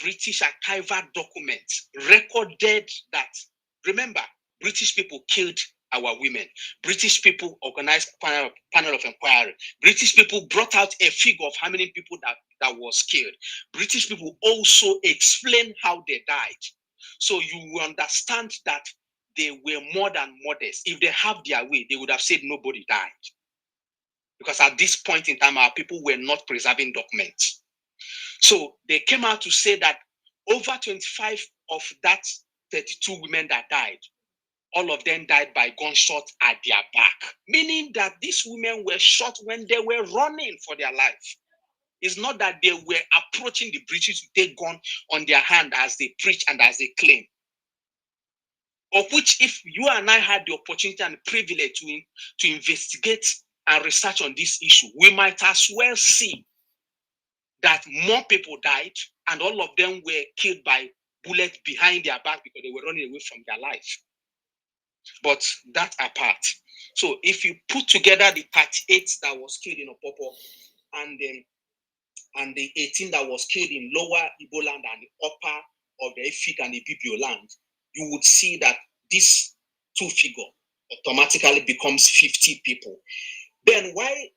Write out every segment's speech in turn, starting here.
British archival documents recorded that, remember, British people killed our women. British people organized panel of inquiry. British people brought out a figure of how many people that was killed. British people also explained how they died. So you will understand that they were more than modest. If they have their way, they would have said nobody died. Because at this point in time, our people were not preserving documents. So they came out to say that over 25 of that 32 women that died, all of them died by gunshot at their back, meaning that these women were shot when they were running for their life. It's not that they were approaching the British to take gun on their hand as they preach and as they claim. Of which, if you and I had the opportunity and privilege to investigate and research on this issue, we might as well see that more people died and all of them were killed by bullets behind their back because they were running away from their life. But that apart, so if you put together the 38 that was killed in Opopo and the 18 that was killed in lower Igbo land and the upper of the Efik and the Bibio land, you would see that this two figure automatically becomes 50 people. Then why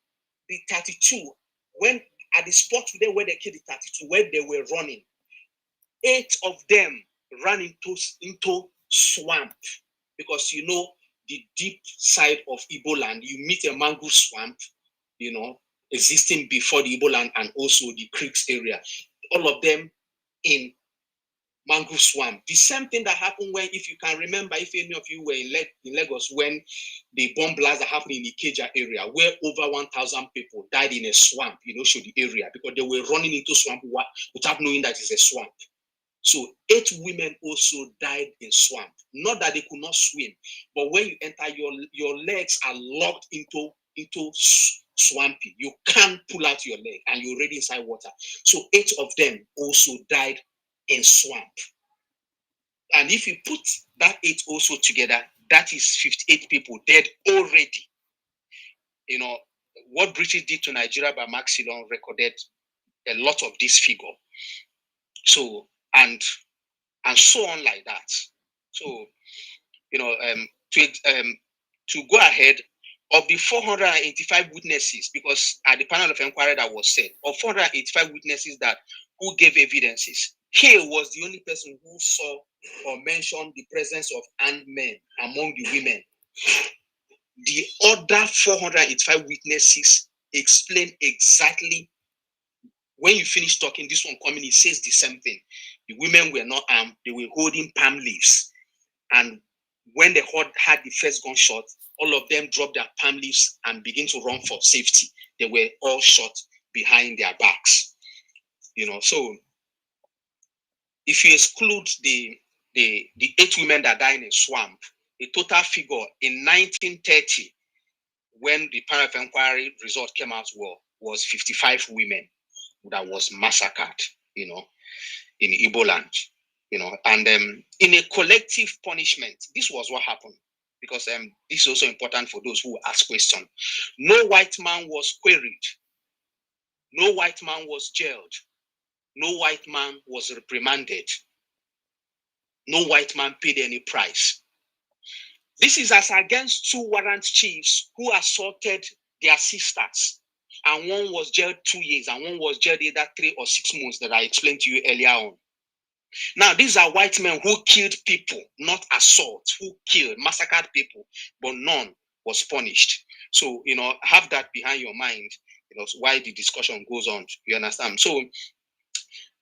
the 32, when at the spot there where they killed the 32, where they were running, 8 of them ran into swamp. Because you know, the deep side of Igbo land, you meet a mangrove swamp, you know, existing before the Igbo land and also the creeks area. All of them in mangrove swamp. The same thing that happened when, if you can remember, if any of you were in Lagos, when the bomb blast that happened in the Ikeja area, where over 1,000 people died in a swamp, you know, show the area, because they were running into swamp without knowing that it's a swamp. So 8 women also died in swamp. Not that they could not swim, but when you enter, your legs are locked into swampy. You can't pull out your leg and you're already inside water. So 8 of them also died in swamp. And if you put that 8 also together, that is 58 people dead already. You know, what British did to Nigeria by Maxilon recorded a lot of this figure. So, and so on like that. So, you know, to go ahead, of the 485 witnesses, because at the panel of inquiry that was said, of 485 witnesses who gave evidences, Hale was the only person who saw or mentioned the presence of armed men among the women. The other 485 witnesses explain exactly, when you finish talking, this one coming, it says the same thing. The women were not armed, they were holding palm leaves. And when they had the first gunshot, all of them dropped their palm leaves and began to run for safety. They were all shot behind their backs. You know, so if you exclude the 8 women that died in a swamp, the total figure in 1930, when the panel of inquiry result came out, was 55 women that was massacred, you know, in Igbo land, you know, and in a collective punishment, this was what happened, because this is also important for those who ask questions. No white man was queried, no white man was jailed, no white man was reprimanded, no white man paid any price. This is as against 2 warrant chiefs who assaulted their sisters. And one was jailed 2 years, and one was jailed either 3 or 6 months, that I explained to you earlier on. Now, these are white men who killed people, not assault, who killed, massacred people, but none was punished. So, you know, have that behind your mind, you know, why the discussion goes on. You understand? So,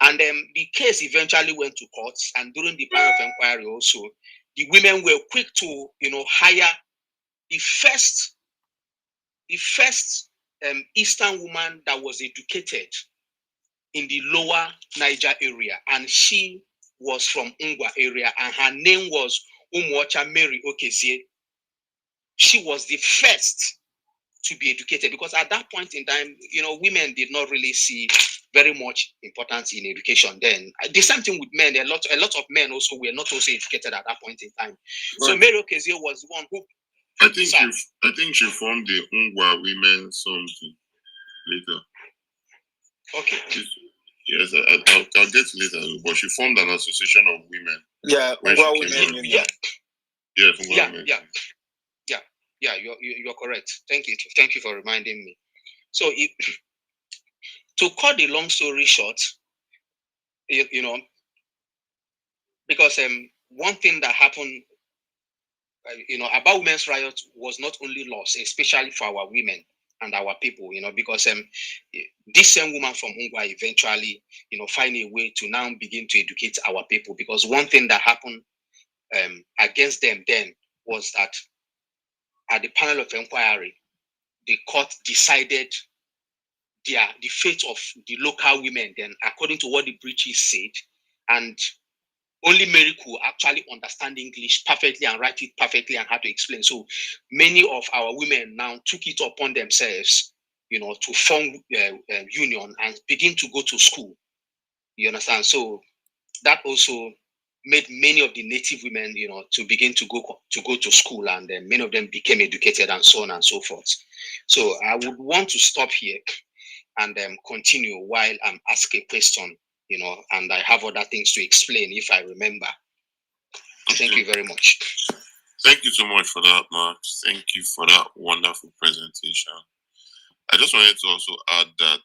and the case eventually went to courts, and during the panel of inquiry also, the women were quick to, you know, hire the first Eastern woman that was educated in the lower Niger area, and she was from Ngwa area, and her name was Umuocha Mary Okezie. She was the first to be educated, because at that point in time, you know, women did not really see very much importance in education then. The same thing with men. A lot of men also were not also educated at that point in time. But so Mary Okezie was the one who, I think she formed the Ngwa women something later. Okay. Yes, I'll get to later. But she formed an association of women. Yeah, when Ungwa she came Women on. Union. Yes, Ungwa Women. Yeah. You're correct. Thank you for reminding me. So, to cut the long story short, you know, because one thing that happened, about women's riot was not only loss, especially for our women and our people, because this same woman from Ungwa eventually, find a way to now begin to educate our people. Because one thing that happened against them then was that at the panel of inquiry, the court decided the fate of the local women then, according to what the British said, and only Mary could actually understand English perfectly and write it perfectly and how to explain. So many of our women now took it upon themselves, to form a union and begin to go to school. You understand? So that also made many of the native women, to begin to go to school, and many of them became educated and so on and so forth. So I would want to stop here and continue while I'm asked a question, and I have other things to explain if I remember. Thank you very much. Thank you so much for that, Max. Thank you for that wonderful presentation. I just wanted to also add that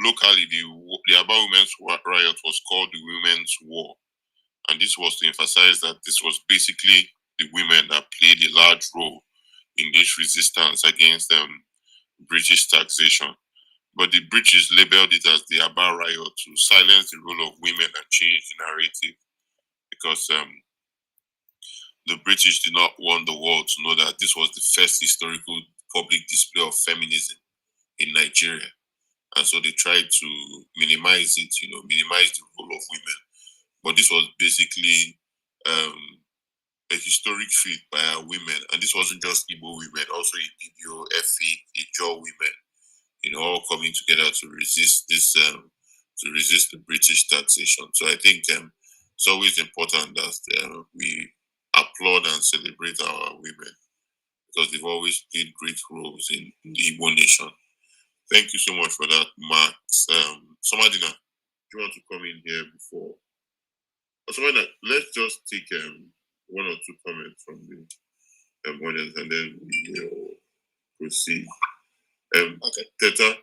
locally, the Aba Women's Riot was called the Women's War. And this was to emphasize that this was basically the women that played a large role in this resistance against British taxation. But the British labeled it as the Aba Riot to silence the role of women and change the narrative, because the British did not want the world to know that this was the first historical public display of feminism in Nigeria. And so they tried to minimize it, minimize the role of women. But this was basically a historic feat by our women. And this wasn't just Igbo women, also Ibibio, Efi, Ijo women, all coming together to resist this, to resist the British taxation. So I think it's always important that we applaud and celebrate our women, because they've always played great roles in the Igbo nation. Thank you so much for that, Max. Somadina, do you want to come in here before? Somadina, let's just take one or two comments from the audience, and then we'll proceed. Okay. Teta,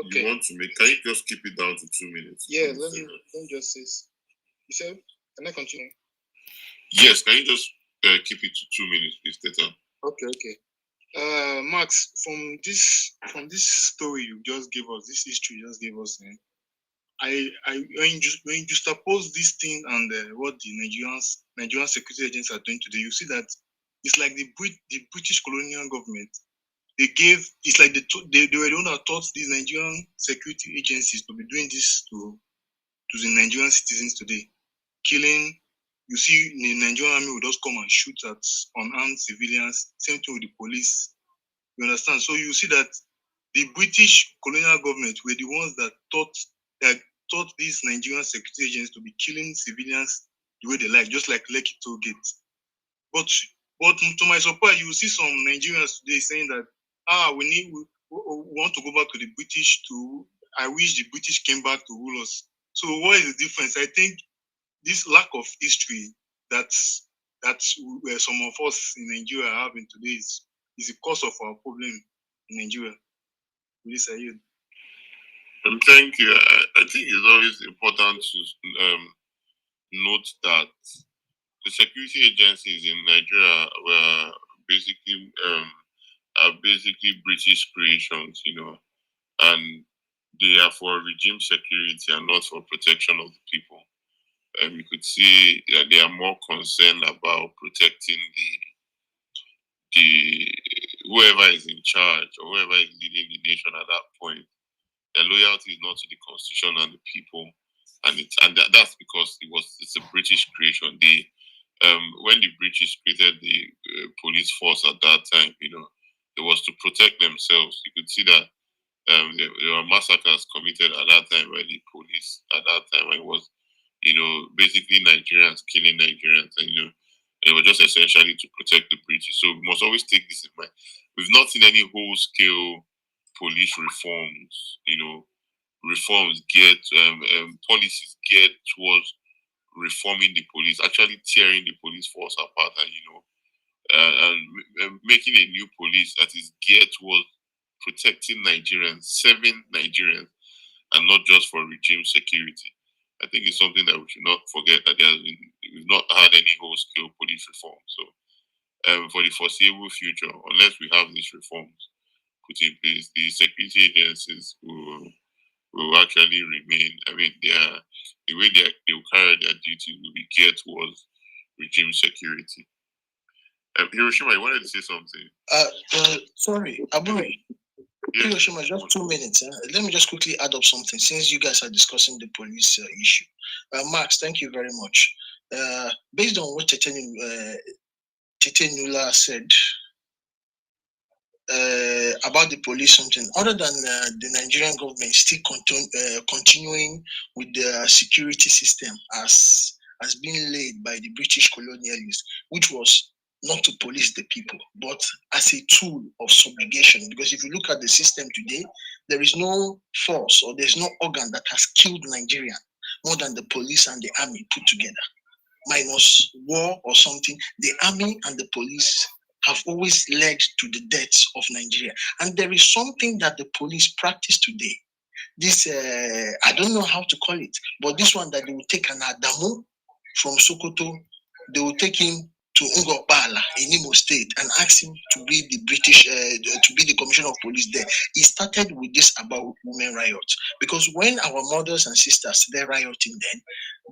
okay. You want to make? Can you just keep it down to 2 minutes? Yeah, let me just say. You said, can I continue? Yes, can you just keep it to 2 minutes, please, Teta? Okay. Max, from this story you just gave us, this history you just gave us, when you juxtapose this thing and what the Nigerian security agents are doing today, you see that it's like the British colonial government. It's like they were the one that taught these Nigerian security agencies to be doing this to the Nigerian citizens today, killing. You see, the Nigerian army will just come and shoot at unarmed civilians. Same thing with the police. You understand? So you see that the British colonial government were the ones that taught these Nigerian security agents to be killing civilians the way they like, just like Lekki toll gate. But to my surprise, you see some Nigerians today saying that we want to go back to the British. I wish the British came back to rule us. So what is the difference? I think this lack of history that some of us in Nigeria are having today is the cause of our problem in Nigeria. Yes, I hear. Thank you. I think it's always important to note that the security agencies in Nigeria were basically British creations, and they are for regime security and not for protection of the people. You could see that they are more concerned about protecting the whoever is in charge or whoever is leading the nation at that point. Their loyalty is not to the constitution and the people, and that's because it's a British creation. When the British created the police force at that time, it was to protect themselves. You could see that there were massacres committed at that time by the police. At that time, it was, basically Nigerians killing Nigerians, and it was just essentially to protect the British. So we must always take this in mind. We've not seen any whole-scale police reforms, reforms geared, policies geared towards reforming the police, actually tearing the police force apart, and making a new police that is geared towards protecting Nigerians, serving Nigerians, and not just for regime security. I think it's something that we should not forget, that we've not had any whole-scale police reform. So, for the foreseeable future, unless we have these reforms put in place, the security agencies will actually remain. I mean, the way they will carry their duties will be geared towards regime security. Hiroshima, you wanted to say something? Sorry, Aburi. Hiroshima, just 2 minutes. Let me just quickly add up something since you guys are discussing the police issue. Max, thank you very much. Based on what Tete Nula said about the police, something other than the Nigerian government still continuing with the security system as being laid by the British colonialists, which was not to police the people, but as a tool of subjugation. Because if you look at the system today, there is no force or there's no organ that has killed Nigeria more than the police and the army put together. Minus war or something, the army and the police have always led to the deaths of Nigeria. And there is something that the police practice today. This, I don't know how to call it, but this one that they will take an Adamu from Sokoto, they will take him to Ngobala in Imo State and ask him to be the to be the commissioner of police there. It started with this about women riots, because when our mothers and sisters they're rioting, then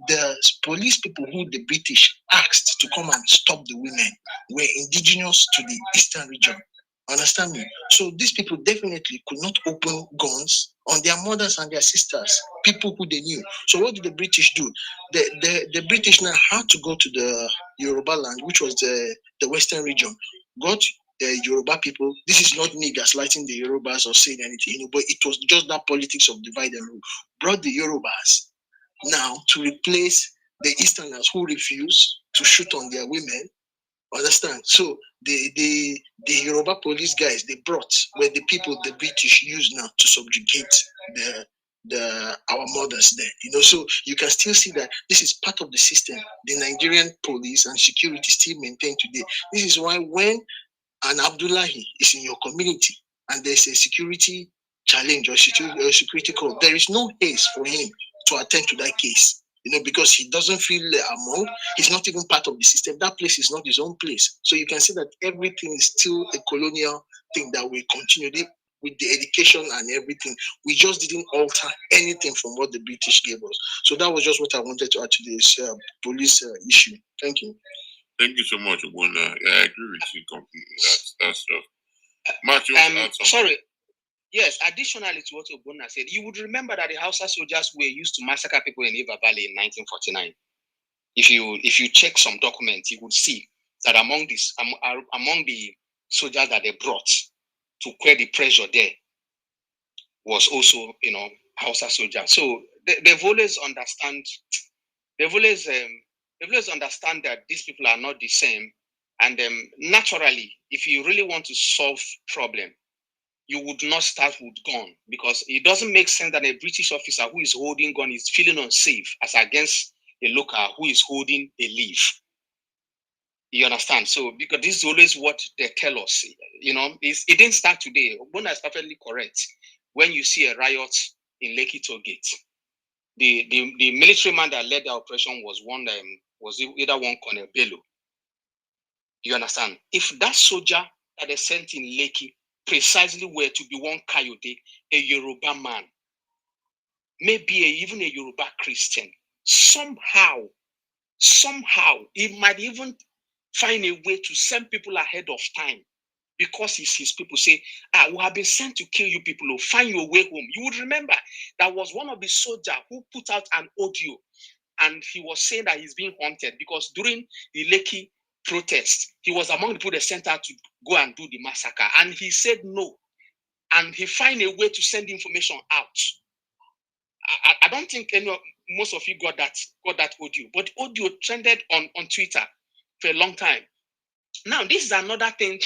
the police people who the British asked to come and stop the women were indigenous to the eastern region. Understand me? So these people definitely could not open guns on their mothers and their sisters, people who they knew. So what did the British do? The British now had to go to the Yoruba land, which was the western region. Got the Yoruba people. This is not me gaslighting the Yorubas or saying anything, but it was just that politics of divide and rule. Brought the Yorubas now to replace the Easterners who refused to shoot on their women. Understand? So the Yoruba police guys they brought were the people the British use now to subjugate our mothers there. So you can still see that this is part of the system the Nigerian police and security still maintain today. This is why when an Abdullahi is in your community and there's a security challenge or security call, there is no haste for him to attend to that case. Because he doesn't feel among, he's not even part of the system. That place is not his own place. So you can see that everything is still a colonial thing that will continue with the education and everything. We just didn't alter anything from what the British gave us. So that was just what I wanted to add to this police issue. Thank you. Thank you so much, Obuna. Yeah, I agree with you completely. That's stuff. Mark, you want to add something? Sorry. Yes, additionally to what Obuna said, you would remember that the Hausa soldiers were used to massacre people in River Valley in 1949. If you check some documents, you would see that among the soldiers that they brought to quell the pressure there was also Hausa soldiers. So they've always understand that these people are not the same, and naturally, if you really want to solve problem, you would not start with gun, because it doesn't make sense that a British officer who is holding gun is feeling unsafe as against a local who is holding a leaf. You understand? So because this is always what they tell us. It didn't start today. Obuna is perfectly correct. When you see a riot in Lekki Toll Gate, the military man that led the operation was either one Colonel Bello. You understand? If that soldier that they sent in Lekki precisely were to be one Kayode, a Yoruba man, maybe even a Yoruba Christian, somehow, he might even find a way to send people ahead of time, because it's his people say, we have been sent to kill you people, find your way home. You would remember that was one of the soldiers who put out an audio, and he was saying that he's being haunted because during the Lekki protest, he was among the people they sent out to go and do the massacre, and he said no, and he find a way to send information out. I don't think most of you got that audio, but audio trended on Twitter for a long time. Now, this is another thing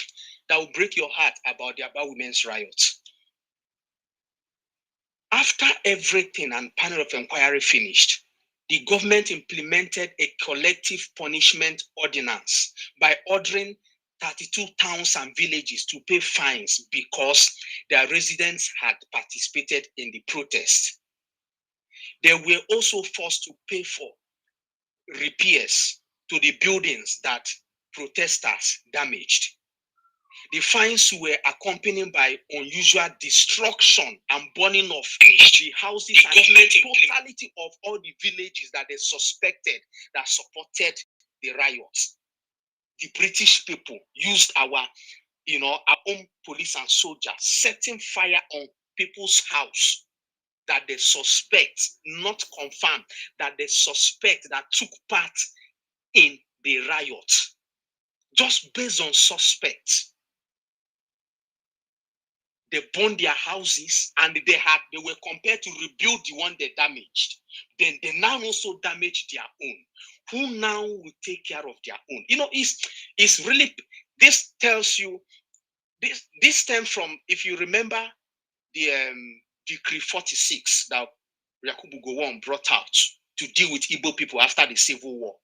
that will break your heart about the Aba women's riots. After everything and panel of inquiry finished, the government implemented a collective punishment ordinance by ordering 32 towns and villages to pay fines because their residents had participated in the protest. They were also forced to pay for repairs to the buildings that protesters damaged. The fines were accompanied by unusual destruction and burning of the houses and the totality of all the villages that they suspected that supported the riots. The British people used our own police and soldiers, setting fire on people's house that they suspect, not confirmed, that they suspect that took part in the riot, just based on suspects. They burned their houses and they were compared to rebuild the one they damaged. Then they now also damaged their own. Who now will take care of their own? It's really, this tells you, this stems from, if you remember, the Decree 46 that Yakubu Gowon brought out to deal with Igbo people after the Civil War.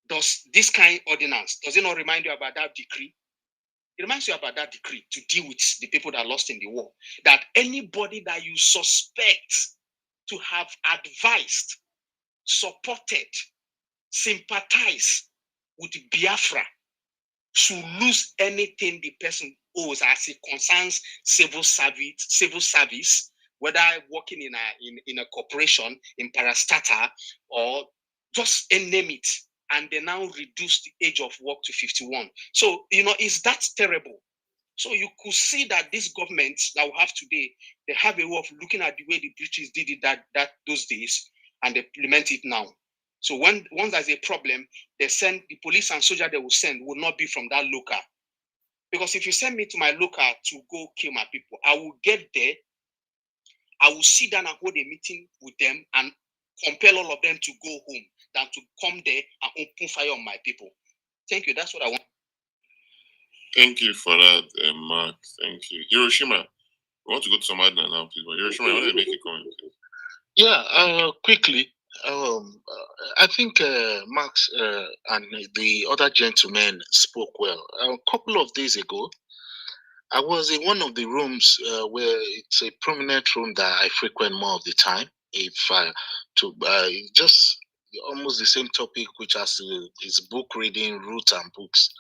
Does this kind of ordinance, does it not remind you about that decree? It reminds you about that decree to deal with the people that lost in the war. That anybody that you suspect to have advised, supported, sympathized with Biafra should lose anything the person owes as it concerns civil service, whether working in a corporation, in parastatal, or just name it. And they now reduce the age of work to 51. So, is that terrible? So you could see that this government that we have today, they have a way of looking at the way the British did it that those days, and they implement it now. So once there's a problem, they send the police and soldier they will send will not be from that local. Because if you send me to my local to go kill my people, I will get there, I will sit down and hold a meeting with them and compel all of them to go home than to come there and open fire on my people. Thank you. That's what I want. Thank you for that, Mark. Thank you. Hiroshima, we want to go to some other now, please. But Hiroshima, I want to make a comment, please. Yeah, quickly. I think Max and the other gentlemen spoke well. A couple of days ago, I was in one of the rooms where it's a prominent room that I frequent more of the time. If just almost the same topic, which has is book reading, routes and books.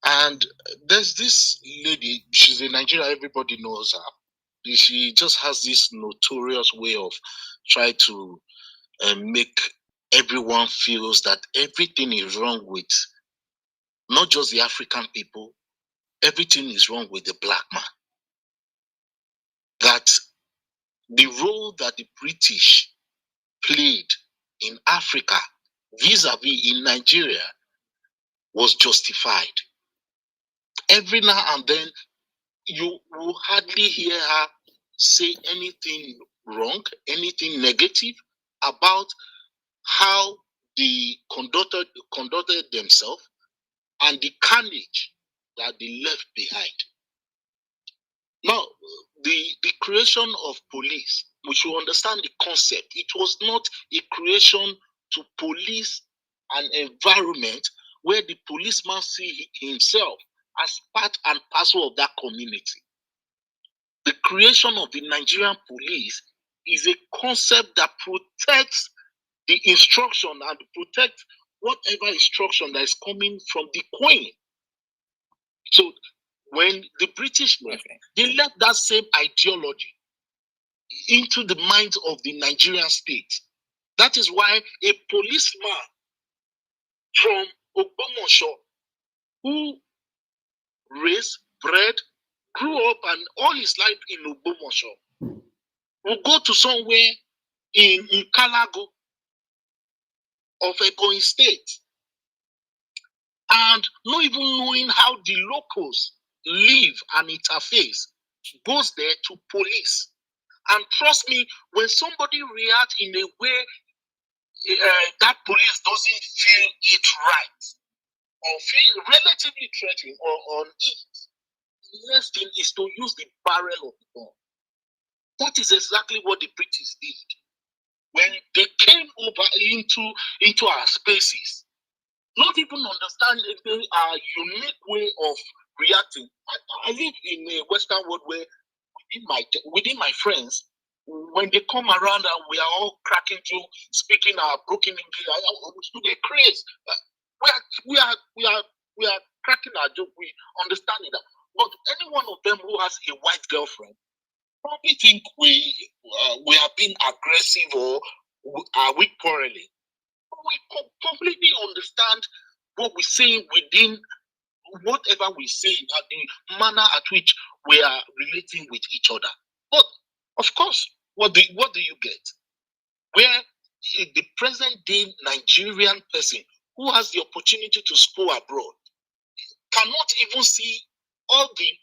And there's this lady. She's in Nigeria. Everybody knows her. She just has this notorious way of trying to make everyone feels that everything is wrong with not just the African people, everything is wrong with the black man. That the role that the British played in Africa vis-a-vis in Nigeria was justified. Every now and then, you will hardly hear her say anything wrong, anything negative about how they conducted themselves and the carnage that they left behind. Now, the creation of police, we should understand the concept. It was not a creation to police an environment where the policeman sees himself as part and parcel of that community. The creation of the Nigerian police is a concept that protects the instruction and protects whatever instruction that is coming from the Queen. So when the British left, they left that same ideology into the minds of the Nigerian state. That is why a policeman from Ogbomoso who raised, bred, grew up and all his life in Ogbomoso will go to somewhere in Kalago of Ebonyi State and not even knowing how the locals live and interface, goes there to police. And trust me, when somebody reacts in a way that police doesn't feel it right or feel relatively threatening or uneasy, the next thing is to use the barrel of the gun. That is exactly what the British did when they came over into our spaces, not even understanding our unique way of reacting. I live in a Western world where within my friends, when they come around and we are all cracking jokes, speaking our broken English, they craze. We are cracking our joke. We understanding that. But any one of them who has a white girlfriend probably think we are being aggressive or are we quarreling. We completely understand what we say within whatever we say, at the manner at which we are relating with each other. But of course, what do you get? Where the present day Nigerian person who has the opportunity to school abroad cannot even see all the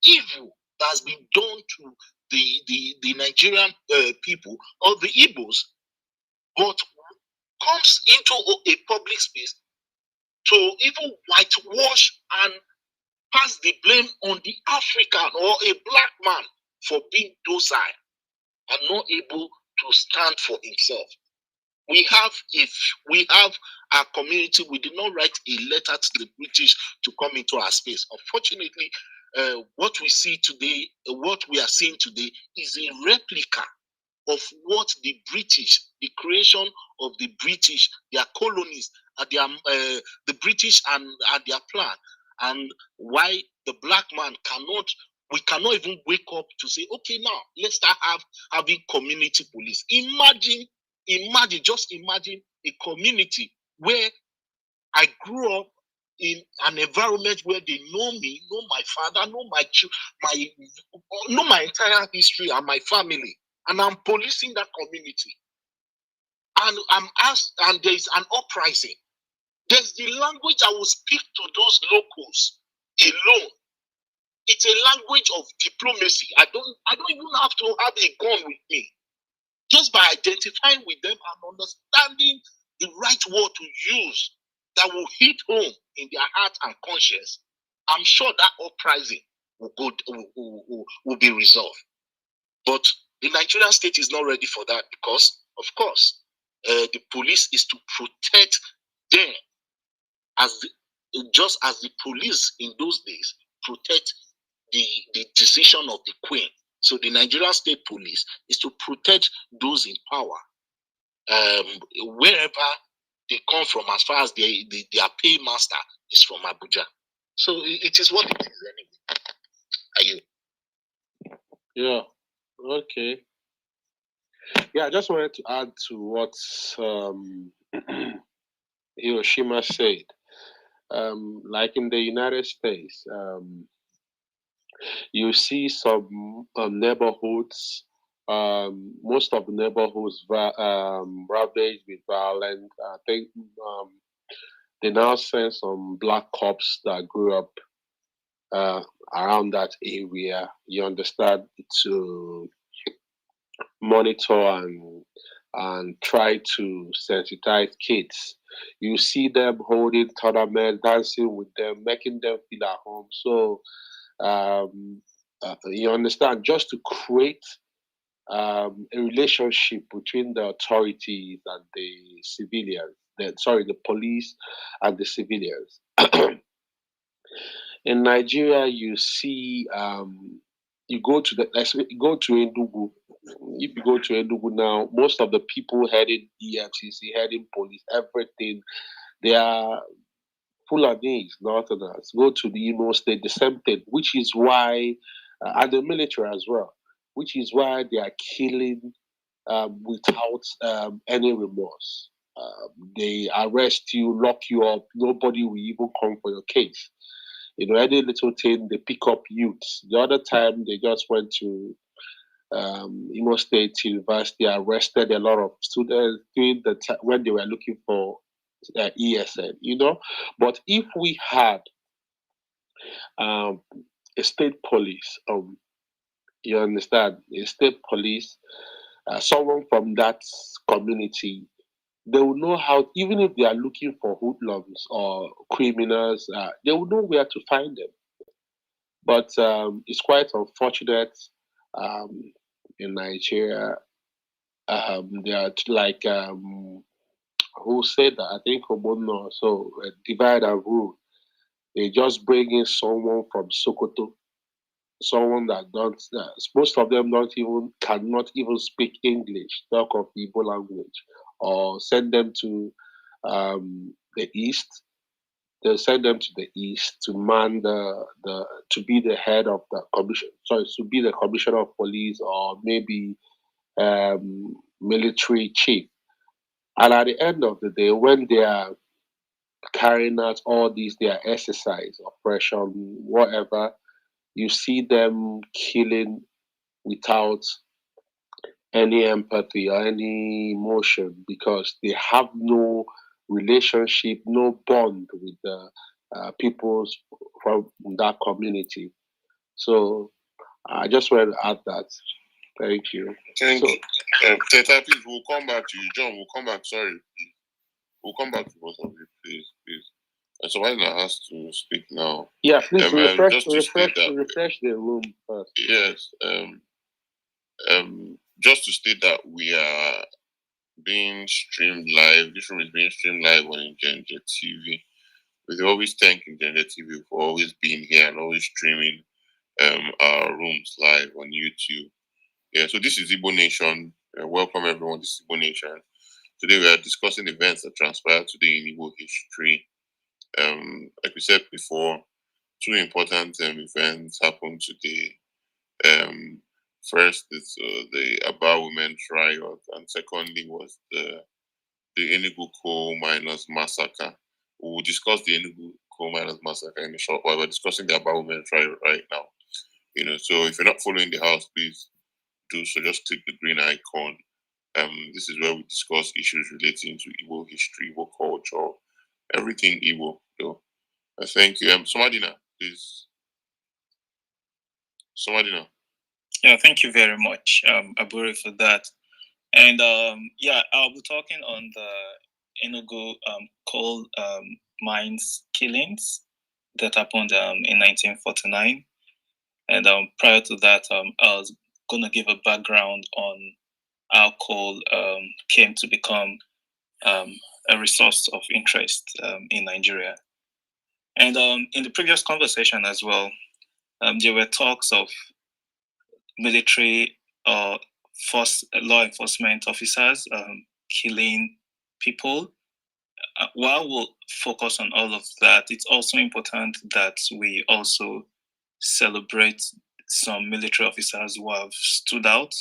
evil that has been done to the Nigerian people or the Igbos, but comes into a public space to even whitewash and pass the blame on the African or a black man for being docile and not able to stand for himself. We have our community. We did not write a letter to the British to come into our space. Unfortunately, what we see today, what we are seeing today, is a replica of what the British, the creation of the British, their colonies, the British and their plan, and why the black man we cannot even wake up to say, okay, now let's start having community police. Just imagine a community where I grew up in an environment where they know me, know my father, know my entire history and my family, and I'm policing that community. And I'm asked, and there is an uprising. There's the language I will speak to those locals alone. It's a language of diplomacy. I don't even have to have a gun with me. Just by identifying with them and understanding the right word to use that will hit home in their heart and conscience, I'm sure that uprising will be resolved. But the Nigerian state is not ready for that because, of course, the police is to protect them just as the police in those days protect the decision of the Queen. So the Nigerian state police is to protect those in power, wherever they come from, as far as their paymaster is from Abuja. So it is what it is anyway. Are you? Yeah. Okay. Yeah, I just wanted to add to what Hiroshima said. Like in the United States, you see some neighborhoods, most of the neighborhoods ravaged with violence. I think they now send some black cops that grew up around that area, you understand, to monitor and try to sensitize kids. You see them holding tournaments, dancing with them, making them feel at home. So you understand, just to create a relationship between the authorities and the civilians. The police and the civilians. In Nigeria, you see, you go to Enugu. If you go to Enugu now, most of the people heading EFCC, heading police, everything, they are Fulanese, Northerners. Go to the Imo State, the same thing, which is why, and the military as well, which is why they are killing without any remorse. They arrest you, lock you up. Nobody will even come for your case. You know, any little thing, they pick up youths. The other time, they just went to Imo State University, arrested a lot of students during the time when they were looking for ESN, you know. But if we had a state police, you understand, a state police, someone from that community, they will know how, even if they are looking for hoodlums or criminals, they will know where to find them. But it's quite unfortunate in Nigeria. They are like who said that? I think Obono. So divide and rule. They just bring in someone from Sokoto, someone that don't. Most of them cannot even speak English. Talk of Igbo language, or send them to the east. They'll send them to the east to man to be the head of the commission. Sorry, to be the commissioner of police, or maybe military chief. And at the end of the day, when they are carrying out all these their exercise, oppression, whatever, you see them killing without any empathy or any emotion, because they have no relationship, no bond with the people from that community. So I just want to add that. Thank you. Thank you. Teta, please, we'll come back to you. John, we'll come back. Sorry, please. We'll come back to both of you, please. And somebody that has to speak now. Yeah, please refresh the room first. Yes. Just to state that we are being streamed live. This room is being streamed live on Njenje TV. We always thank Njenje TV for always being here and always streaming our rooms live on YouTube. Yeah, so this is Igbo Nation. Welcome everyone. This is Igbo Nation. Today we are discussing events that transpired today in Igbo history. Like we said before, two important events happened today. First is the Aba Women's Riot, and secondly was the Enugu coal miners massacre. We will discuss the Enugu coal miners massacre in a short while. We're discussing the Aba Women's Riot right now. So if you're not following the house, please do so. Just click the green icon. This is where we discuss issues relating to Igbo history, Igbo culture, everything Igbo. So, thank you. Somadina, please. Somadina. Yeah, thank you very much, Aburi, for that. And I'll be talking on the Enugu coal mines killings that happened in 1949. And prior to that, I was going to give a background on how coal came to become a resource of interest in Nigeria. And in the previous conversation as well, there were talks of military or law enforcement officers killing people. While we'll focus on all of that, it's also important that we also celebrate some military officers who have stood out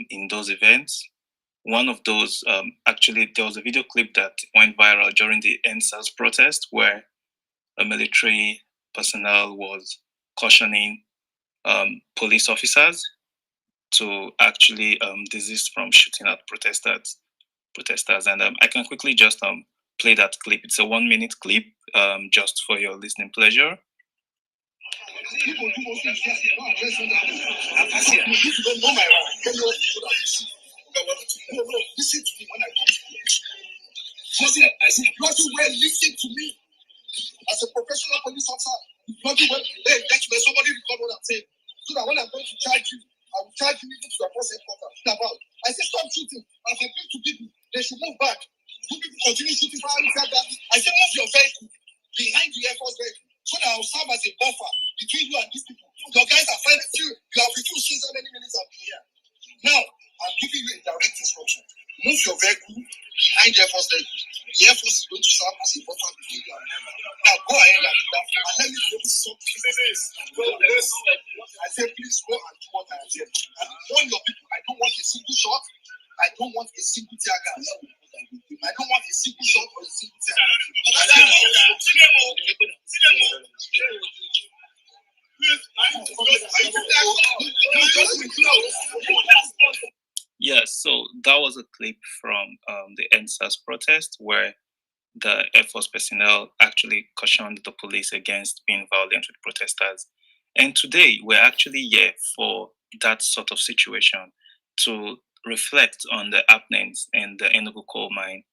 in those events. One of those, actually, there was a video clip that went viral during the NSAS protest where a military personnel was cautioning police officers to actually desist from shooting at protesters. And I can quickly just play that clip. It's a 1-minute clip, just for your listening pleasure. Listen to me when I talk to you. Listen to me. As a professional police officer, hey, somebody record what I'm saying. So that when I'm going to charge you, I will charge you into the post headquarters. I say stop shooting. I appeal to people, they should move back. You people continue shooting for I say move your vehicle behind the Air Force vehicle. So that I will serve as a buffer between you and these people. Your guys are fighting you. You have refused since how many minutes I've been here. Now, I'm giving you a direct instruction. Move your vehicle behind the Air Force vehicle. The Air Force is going to serve as a buffer between you and them. Now, go ahead and do that. And let me be able to solve this. I say, please go and do what I am saying. And warn your people, I don't want a single shot. I don't want a single tear gas. I don't want a single shot or a single tear gas. Yes, so that was a clip from the NSAS protest where the Air Force personnel actually cautioned the police against being violent with protesters. And today, we're actually here for that sort of situation to reflect on the happenings in the Enugu coal mine.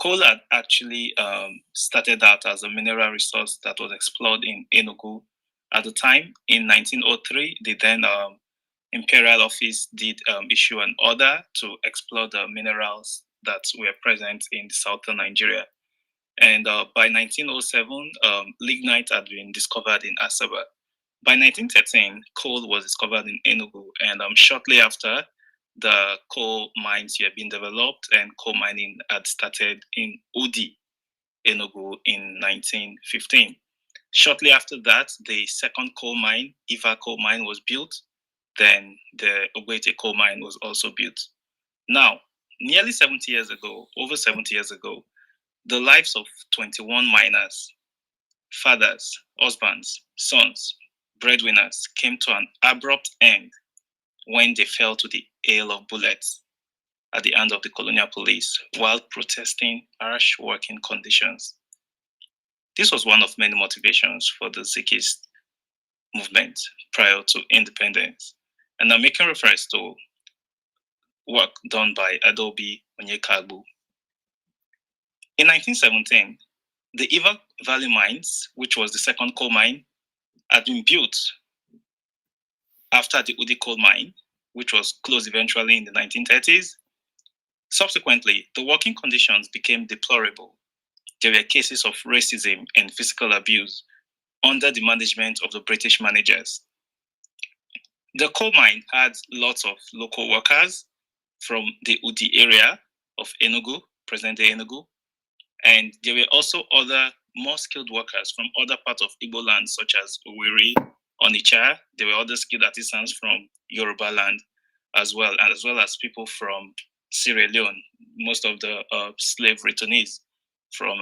Coal had actually started out as a mineral resource that was explored in Enugu at the time. In 1903, the then imperial office did issue an order to explore the minerals that were present in southern Nigeria. And by 1907, lignite had been discovered in Asaba. By 1913, coal was discovered in Enugu, and shortly after, the coal mines were being developed, and coal mining had started in Udi, Enugu, in 1915. Shortly after that, the second coal mine, Iva coal mine, was built. Then the Ogbete coal mine was also built. Now, nearly 70 years ago, over 70 years ago, the lives of 21 miners, fathers, husbands, sons, breadwinners came to an abrupt end when they fell to the hail of bullets at the hand of the colonial police while protesting harsh working conditions. This was one of many motivations for the Zikist movement prior to independence. And I'm making reference to work done by Adobe Onyekagbu. In 1917, the Iva Valley mines, which was the second coal mine, had been built after the Udi coal mine, which was closed eventually in the 1930s. Subsequently, the working conditions became deplorable. There were cases of racism and physical abuse under the management of the British managers. The coal mine had lots of local workers from the Udi area of Enugu, present-day Enugu, and there were also other more skilled workers from other parts of Igbo land, such as Owerri, Onitsha. There were other skilled artisans from Yoruba land as well as people from Sierra Leone, most of the slave returnees from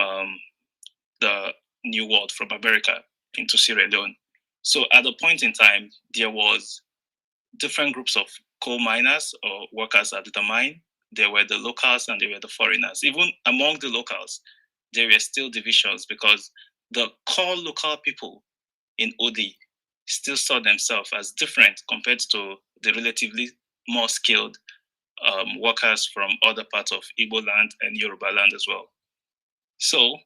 the New World, from America into Sierra Leone. So at a point in time, there was different groups of coal miners or workers at the mine. There were the locals and there were the foreigners. Even among the locals, there were still divisions because the core local people in Odi still saw themselves as different compared to the relatively more skilled workers from other parts of Igbo land and Yoruba land as well. So,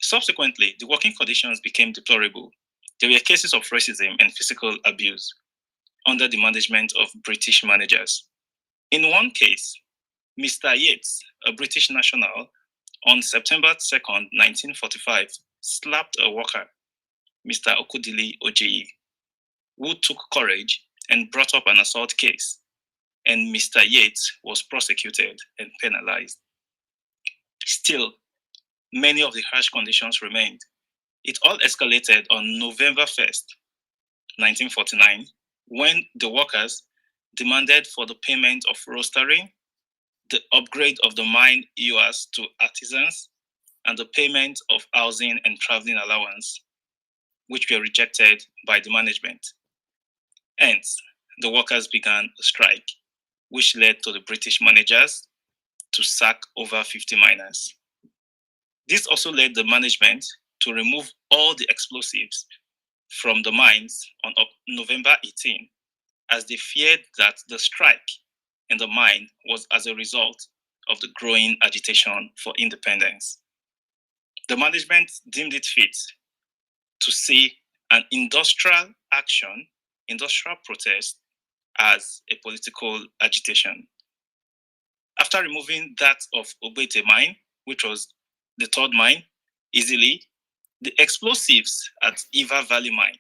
subsequently, the working conditions became deplorable. There were cases of racism and physical abuse under the management of British managers. In one case, Mr. Yates, a British national, on September 2nd, 1945, slapped a worker, Mr. Okudili Ojeyi, who took courage and brought up an assault case, and Mr. Yates was prosecuted and penalized. Still, many of the harsh conditions remained. It all escalated on November 1st, 1949, when the workers demanded for the payment of roastering, the upgrade of the mine EOS to artisans, and the payment of housing and traveling allowance, which were rejected by the management. Hence, the workers began a strike, which led to the British managers to sack over 50 miners. This also led the management to remove all the explosives from the mines on November 18, as they feared that the strike in the mine was as a result of the growing agitation for independence. The management deemed it fit to see an industrial action, industrial protest, as a political agitation. After removing that of Ogbete mine, which was the third mine, easily, the explosives at Iva Valley mine,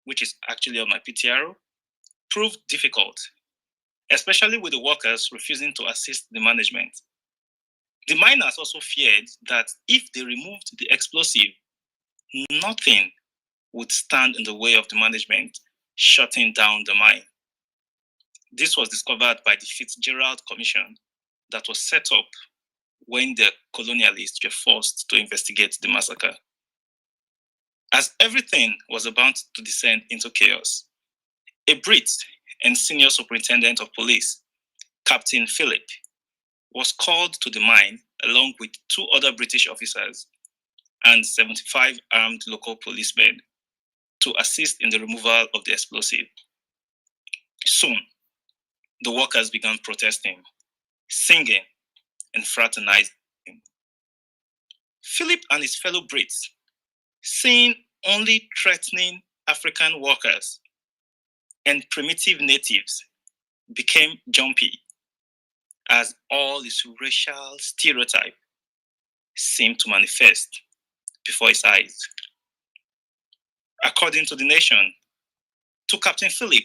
which is actually on my PTR, proved difficult, especially with the workers refusing to assist the management. The miners also feared that if they removed the explosive, nothing would stand in the way of the management shutting down the mine. This was discovered by the Fitzgerald Commission that was set up when the colonialists were forced to investigate the massacre. As everything was about to descend into chaos, a Brit and senior superintendent of police, Captain Philip, was called to the mine along with 2 other British officers and 75 armed local policemen to assist in the removal of the explosive. Soon, the workers began protesting, singing, and fraternizing. Philip and his fellow Brits, seeing only threatening African workers, and primitive natives became jumpy as all this racial stereotype seemed to manifest before his eyes. According to the Nation, to Captain Philip,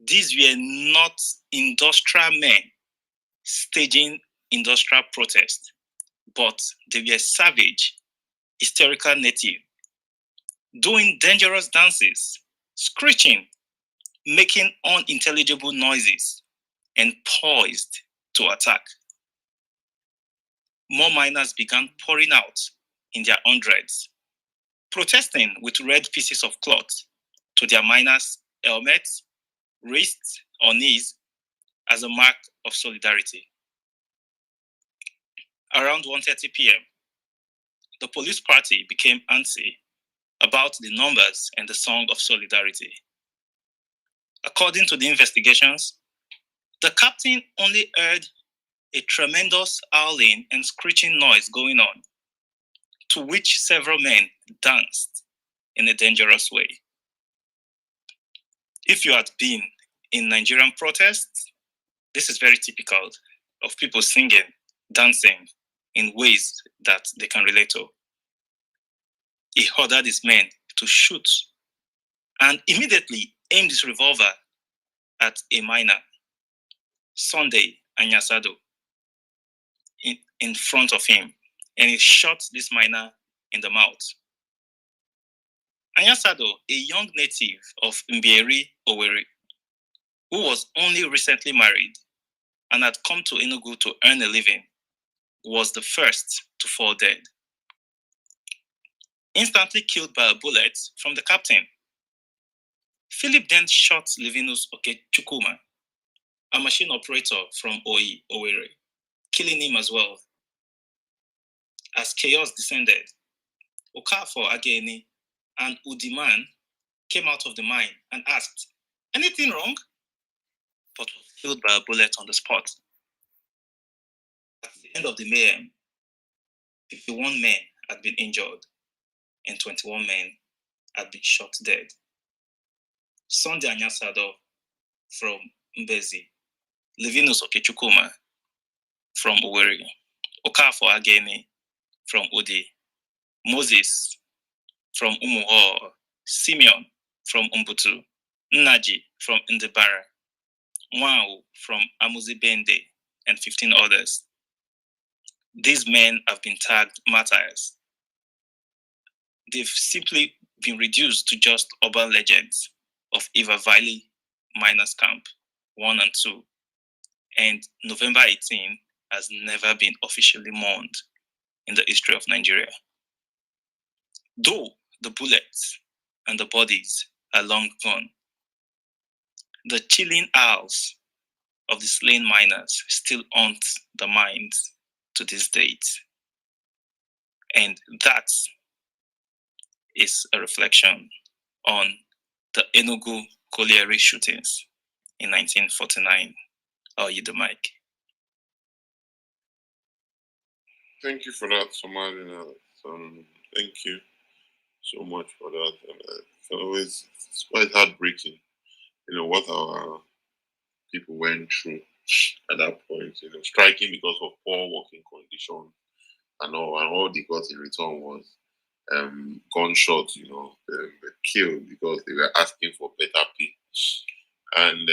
these were not industrial men staging industrial protest, but they were savage, hysterical natives doing dangerous dances, screeching, making unintelligible noises, and poised to attack. More miners began pouring out in their hundreds, protesting with red pieces of cloth to their miners' helmets, wrists, or knees as a mark of solidarity. Around 1:30 p.m., the police party became antsy about the numbers and the song of solidarity. According to the investigations, the captain only heard a tremendous howling and screeching noise going on, to which several men danced in a dangerous way. If you had been in Nigerian protests, this is very typical of people singing, dancing in ways that they can relate to. He ordered his men to shoot and immediately aimed his revolver at a miner, Sunday Anyasado, in front of him, and he shot this miner in the mouth. Anyasado, a young native of Mbieri, Owerri, who was only recently married and had come to Enugu to earn a living, was the first to fall dead. Instantly killed by a bullet from the captain. Philip then shot Livinus Okechukuma, a machine operator from Owerri, killing him as well. As chaos descended, Okafor Ageni and Udiman came out of the mine and asked, "Anything wrong?" but was killed by a bullet on the spot. At the end of the mayhem, 51 men had been injured and 21 men had been shot dead. Sunday Anyasado from Mbezi, Livinus Okechukuma from Owerri, Okafor Ageni from Udi, Moses from Umuhor, Simeon from Umbutu, Naji from Ndebara, Mwau from Amuzibende, and 15 others. These men have been tagged martyrs. They've simply been reduced to just urban legends of Iva Valley Miners Camp 1 and 2, and November 18 has never been officially mourned in the history of Nigeria. Though the bullets and the bodies are long gone, the chilling howls of the slain miners still haunt the minds to this date. And that is a reflection on the Enugu colliery shootings in 1949. I'll yield the mic. Thank you for that, Somalina. Thank you so much for that. And it's quite heartbreaking, what our people went through at that point. Striking because of poor working conditions and all they got in return was gunshots. They were killed because they were asking for better pay. And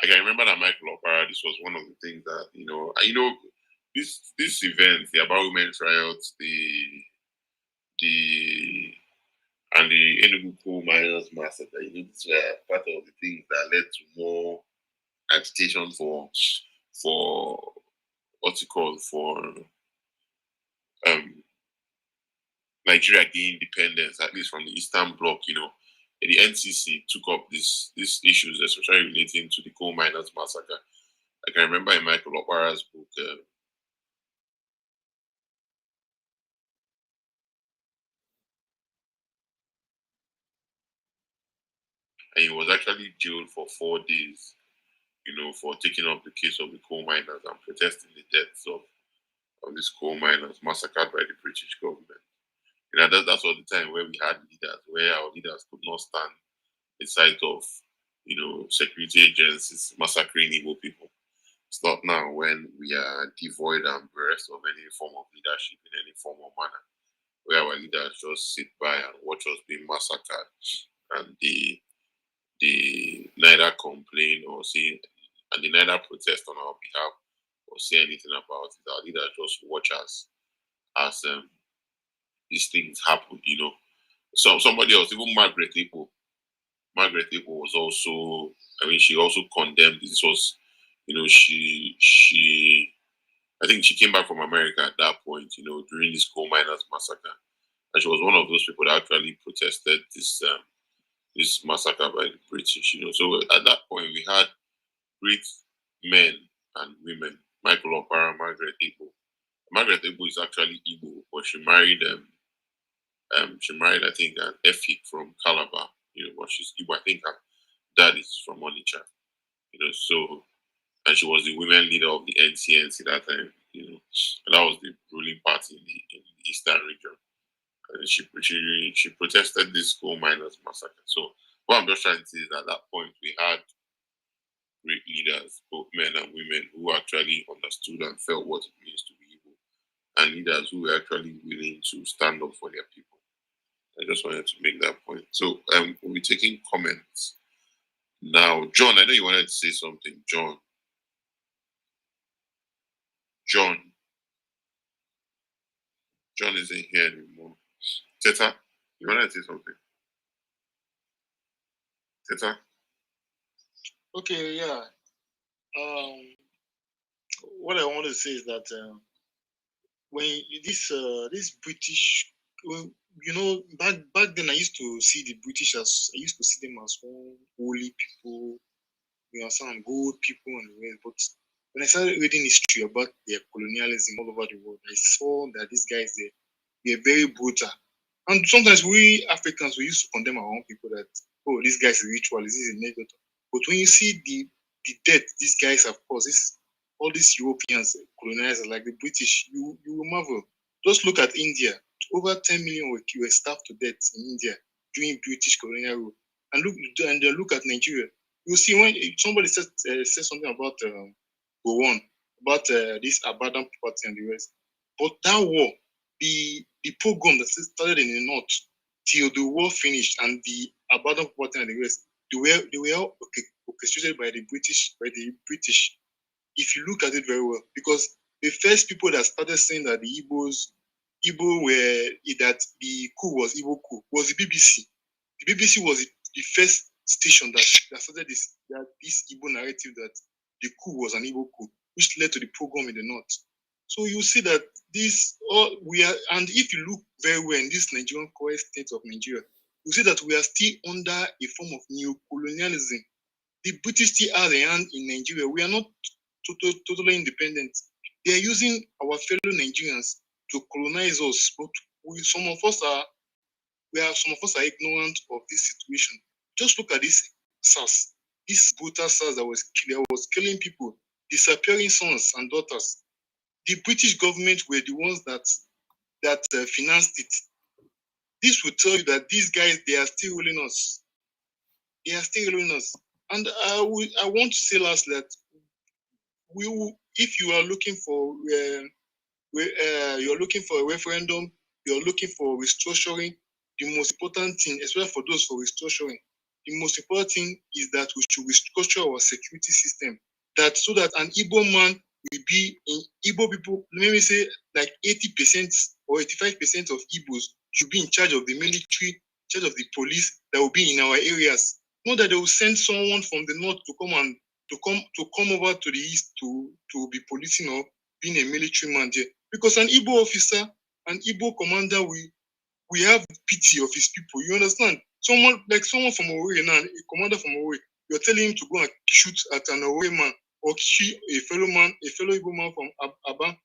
I can remember that Michael Opara, this was one of the things that this event, the about women's riots, the Enugu coal miners massacre, these were part of the things that led to more agitation for what's it called, for Nigeria gaining independence, at least from the Eastern Bloc. The NCC took up these issues, especially relating to the coal miners massacre. I can remember in Michael Opara's book, and he was actually jailed for 4 days, for taking up the case of the coal miners and protesting the deaths of these coal miners massacred by the British government. That was the time where we had leaders, where our leaders could not stand a sight of, security agencies massacring Igbo people. It's not now when we are devoid and bereft of any form of leadership in any form or manner, where our leaders just sit by and watch us being massacred, and they neither complain or say, and they neither protest on our behalf or say anything about it. Our leaders just watch us as these things happen. So somebody else, even Margaret Igbo was also, she also condemned this. Was, she I think she came back from America at that point, during this coal miners massacre. And she was one of those people that actually protested this massacre by the British, So at that point we had great men and women. Michael Opara, Margaret Igbo. Margaret Igbo is actually Igbo, but she married I think an Efik from Calabar, but she's Igbo. I think her dad is from Onitsha, so, and she was the women leader of the NCNC that time, and that was the ruling party in the eastern region. And she protested this coal miners massacre. So what I'm just trying to say is that at that point we had great leaders, both men and women, who actually understood and felt what it means to be Igbo, and leaders who were actually willing to stand up for their people. I just wanted to make that point. So we'll be taking comments now. John, I know you wanted to say something. John. John isn't here anymore. Teta, you wanted to say something? Teta? Okay, yeah. What I want to say is that when this British, back then I used to see the British as them as holy people, some good people and the rest. But when I started reading history about their colonialism all over the world, I saw that these guys they're very brutal. And sometimes we Africans we used to condemn our own people that, oh, this guy's a ritualist, this is a negative. But when you see the death these guys have caused, all these Europeans colonizers like the British, you will marvel. Just look at India. Over 10 million were starved to death in India during British colonial rule. And look at Nigeria. You see when somebody says something about Gowon, about this abandoned property and the rest. But that war, the program that started in the north till the war finished and the abandoned property and the rest, they were all orchestrated by the British. If you look at it very well, because the first people that started saying that the Igbo were that the coup was Igbo coup was the BBC. The BBC was the first station that started this Igbo narrative that the coup was an Igbo coup, which led to the pogrom in the north. So you see that and if you look very well in this Nigerian core state of Nigeria, you see that we are still under a form of neo-colonialism. The British still have a hand in Nigeria. We are not totally independent. They are using our fellow Nigerians to colonize us, but some of us are ignorant of this situation. Just look at this SARS, this brutal SARS that was killing people, disappearing sons and daughters. The British government were the ones that financed it. This will tell you that these guys, they are still ruling us. They are still ruling us. And I want to say last that if you are looking for you're looking for a referendum, you're looking for restructuring, the most important thing, especially for those for restructuring, the most important thing is that we should restructure our security system. So that an Igbo man will be in Igbo people, let me say like 80% or 85% of Igbos should be in charge of the military, in charge of the police that will be in our areas. Not that they will send someone from the north to come over to the east to be policing or being a military man there. Because an Igbo officer, an Igbo commander, we have pity of his people. You understand? Someone from Owerri now, a commander from Owerri, you're telling him to go and shoot at an Owerri man or kill a fellow Igbo man from Aba.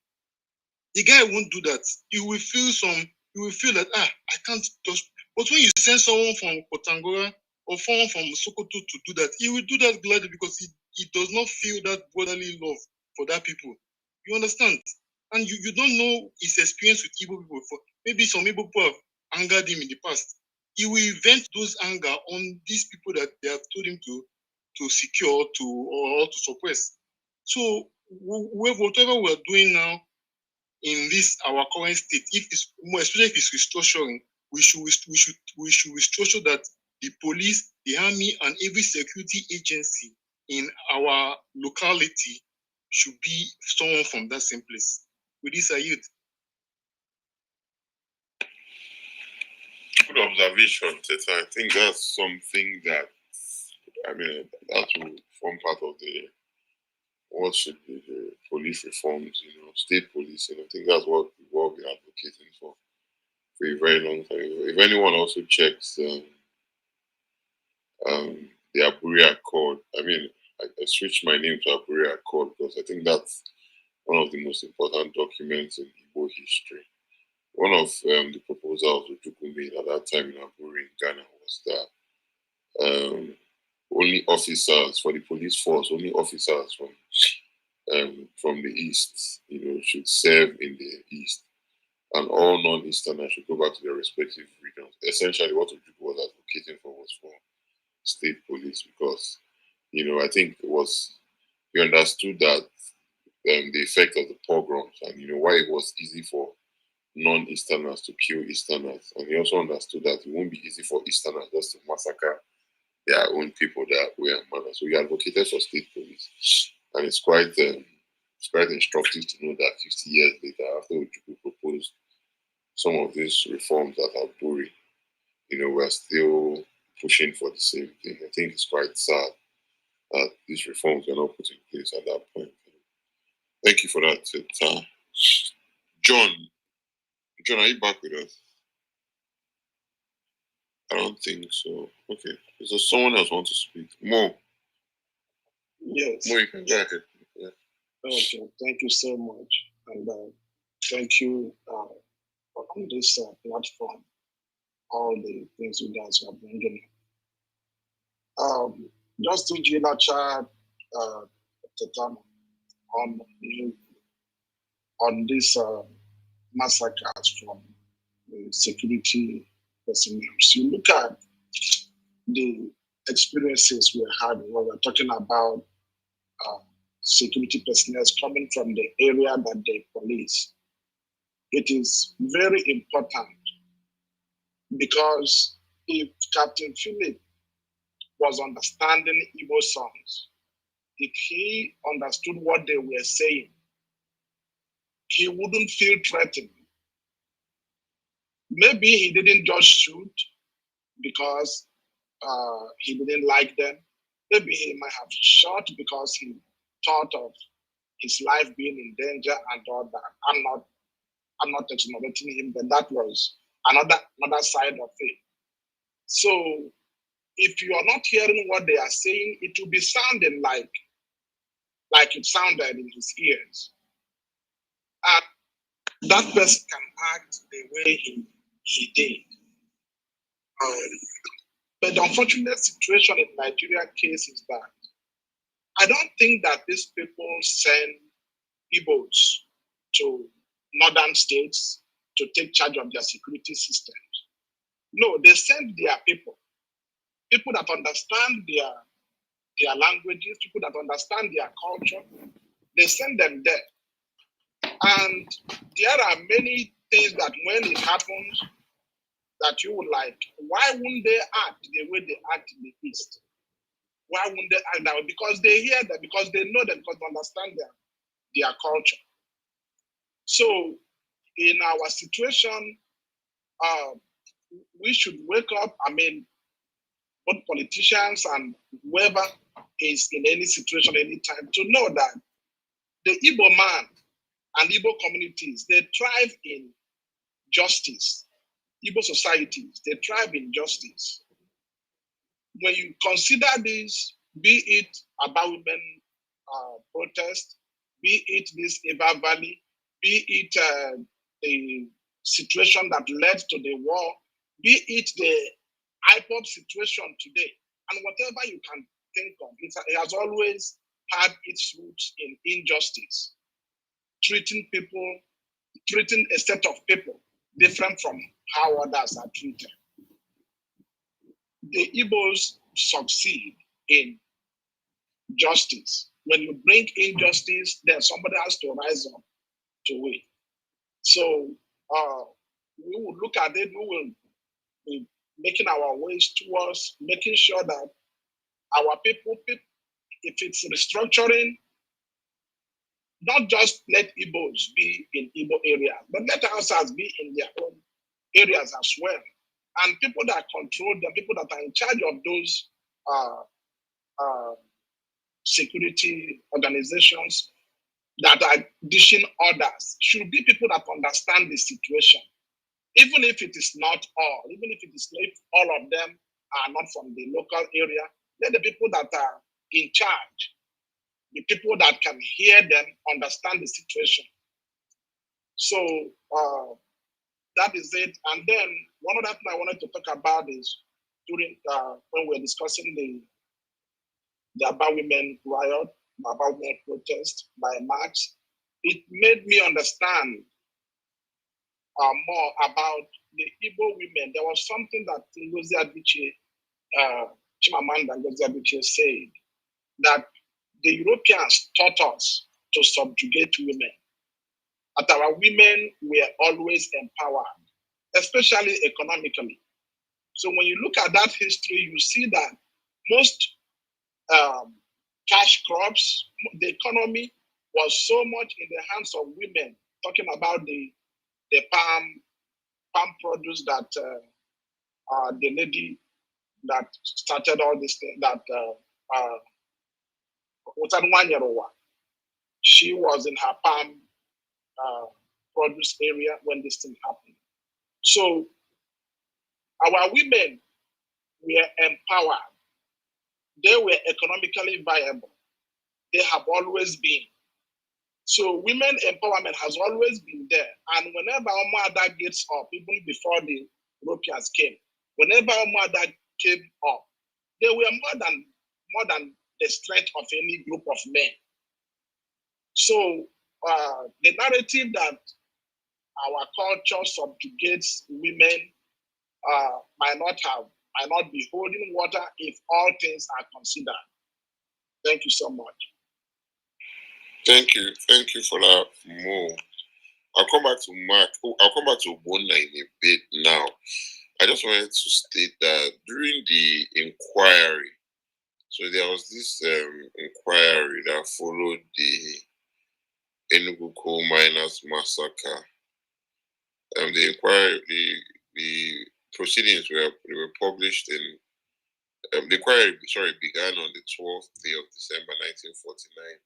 The guy won't do that. He will feel that I can't touch. But when you send someone from Kotangora or someone from Sokoto to do that, he will do that gladly because he does not feel that brotherly love for that people. You understand? And you don't know his experience with Igbo people before. Maybe some Igbo people have angered him in the past. he will vent those anger on these people that they have told him to secure or to suppress. So whatever we are doing now in this our current state, if it's more especially if it's restructuring, we should restructure that the police, the army, and every security agency in our locality should be someone from that same place. With this, I yield. Good observation, Teta. I think that's something that, I mean, that will form part of what should be the police reforms, state policing. I think that's what we've all been advocating for a very long time. If anyone also checks the Aburi Accord, I mean, I switched my name to Aburi Accord because I think that's one of the most important documents in Igbo history. One of the proposals Ojukwu made at that time in Aburi in Ghana was that only officers for the police force, only officers from the east, should serve in the east, and all non-Easterners should go back to their respective regions. Essentially, what Ojukwu was advocating for was for state police because, I think he understood that the effect of the pogroms and why it was easy for non-Easterners to kill Easterners, and he also understood that it won't be easy for Easterners just to massacre their own people that were manners. So he advocated for state police, and it's quite instructive to know that 50 years later, after Ojukwu proposed some of these reforms that are Aburi, we're still pushing for the same thing. I think it's quite sad that these reforms were not put in place at that point. Thank you for that, Teta. John, are you back with us? I don't think so. Okay. Is there someone else want to speak? Mo. Yes. Mo, you can go ahead. Yeah. Okay. Thank you so much. And thank you for on this platform, all the things you guys are bringing. Just to give a chat on this massacres from the security personnel. You look at the experiences we had when we're talking about security personnel coming from the area that they police. It is very important because if Captain Philip was understanding Igbo songs, if he understood what they were saying, he wouldn't feel threatened. Maybe he didn't just shoot because he didn't like them. Maybe he might have shot because he thought of his life being in danger and all that. I'm not exonerating him, but that was another side of it. So if you are not hearing what they are saying, it will be sounding like it sounded in his ears. And that person can act the way he did. But the unfortunate situation in Nigeria case is that I don't think that these people send Igbos to northern states to take charge of their security systems. No, they send their people that understand their languages, people that understand their culture. They send them there. And there are many things that when it happens, that you would like, why wouldn't they act the way they act in the East? Why wouldn't they act that way? Because they hear them, because they know them, because they understand their culture. So in our situation, we should wake up, both politicians and whoever is in any situation, anytime, to know that the Igbo man and Igbo communities, they thrive in justice. Igbo societies, they thrive in justice. When you consider this, be it about women protest, be it this Eva Valley, be it the situation that led to the war, be it the IPOP situation today, and whatever you can think of, it has always had its roots in injustice, treating a set of people different from how others are treated. the Igbos succeed in justice. When you bring injustice, then somebody has to rise up to it. So we will look at it, we will be making our ways towards making sure that our people, if it's restructuring, not just let Igbos be in Igbo areas, but let Hausas be in their own areas as well. And people that control them, people that are in charge of those security organizations that are dishing orders should be people that understand the situation. Even if it is not all, even if it is not all of them are not from the local area, let the people that are in charge, the people that can hear them, understand the situation. So that is it. And then one other thing I wanted to talk about is during when we were discussing the About Women riot, About Women protest by Marx, it made me understand more about the Igbo women. There was something that Ngozi Adichie, Chimamanda Ngozi Adichie said, that the Europeans taught us to subjugate women. That our women were always empowered, especially economically. So when you look at that history, you see that most cash crops, the economy was so much in the hands of women. Talking about the palm produce that the lady that started all this thing, that she was in her palm produce area when this thing happened. So our women were empowered. They were economically viable. They have always been. So women empowerment has always been there. And whenever Omada gets up, even before the Europeans came, whenever Omada came up, they were more than the strength of any group of men. So the narrative that our culture subjugates women might not be holding water if all things are considered. Thank you so much. Thank you for that, Mo. I'll come back to Mark. I'll come back to Wanda in a bit now. I just wanted to state that during the inquiry, so there was this inquiry that followed the Enugu coal miners massacre. The inquiry, the proceedings were published in. The inquiry, began on the 12th day of December 1949.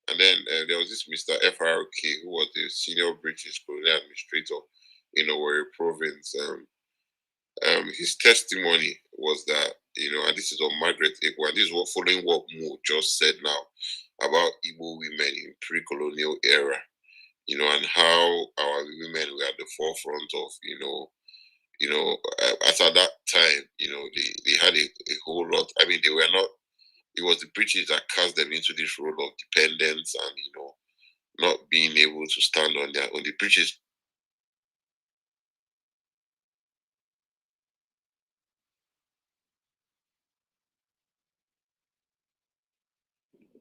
And then there was this Mr. FRK, who was the senior British colonial administrator in Owerri province. His testimony was that, and this is on Margaret Ekwa, and this is what following what Mo just said now about Igbo women in pre-colonial era, and how our women were at the forefront of, as at that time, they had a whole lot. I mean, they were not. It was the British that cast them into this role of dependence and, not being able to stand on their own. The British.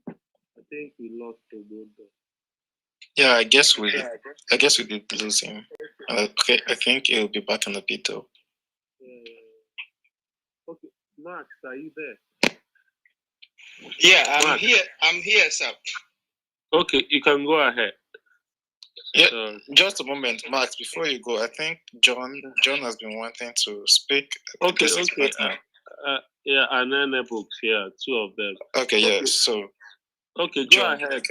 I think we lost the good. Yeah, I guess we did lose him. Okay, I think he'll be back in a bit though. Okay, Max, are you there? Yeah, I'm here, sir. Okay, you can go ahead. Yeah, just a moment, Max. Before you go, I think John has been wanting to speak. Okay. Yeah, and then the books. Yeah, two of them. Okay, yeah. So. Okay, go ahead,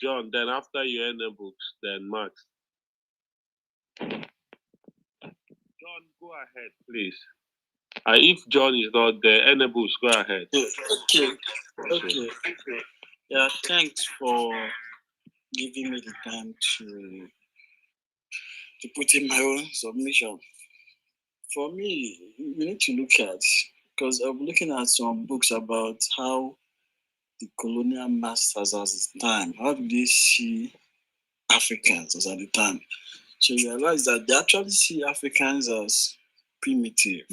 John. Then after you end the books, then Max. John, go ahead, please. If John is not there, end the books. Go ahead. Okay. Yeah, thanks for giving me the time to put in my own submission. For me, we need to look at, because I'm looking at some books about how the colonial masters at the time, how do they see Africans as at the time? So you realize that they actually see Africans as primitive.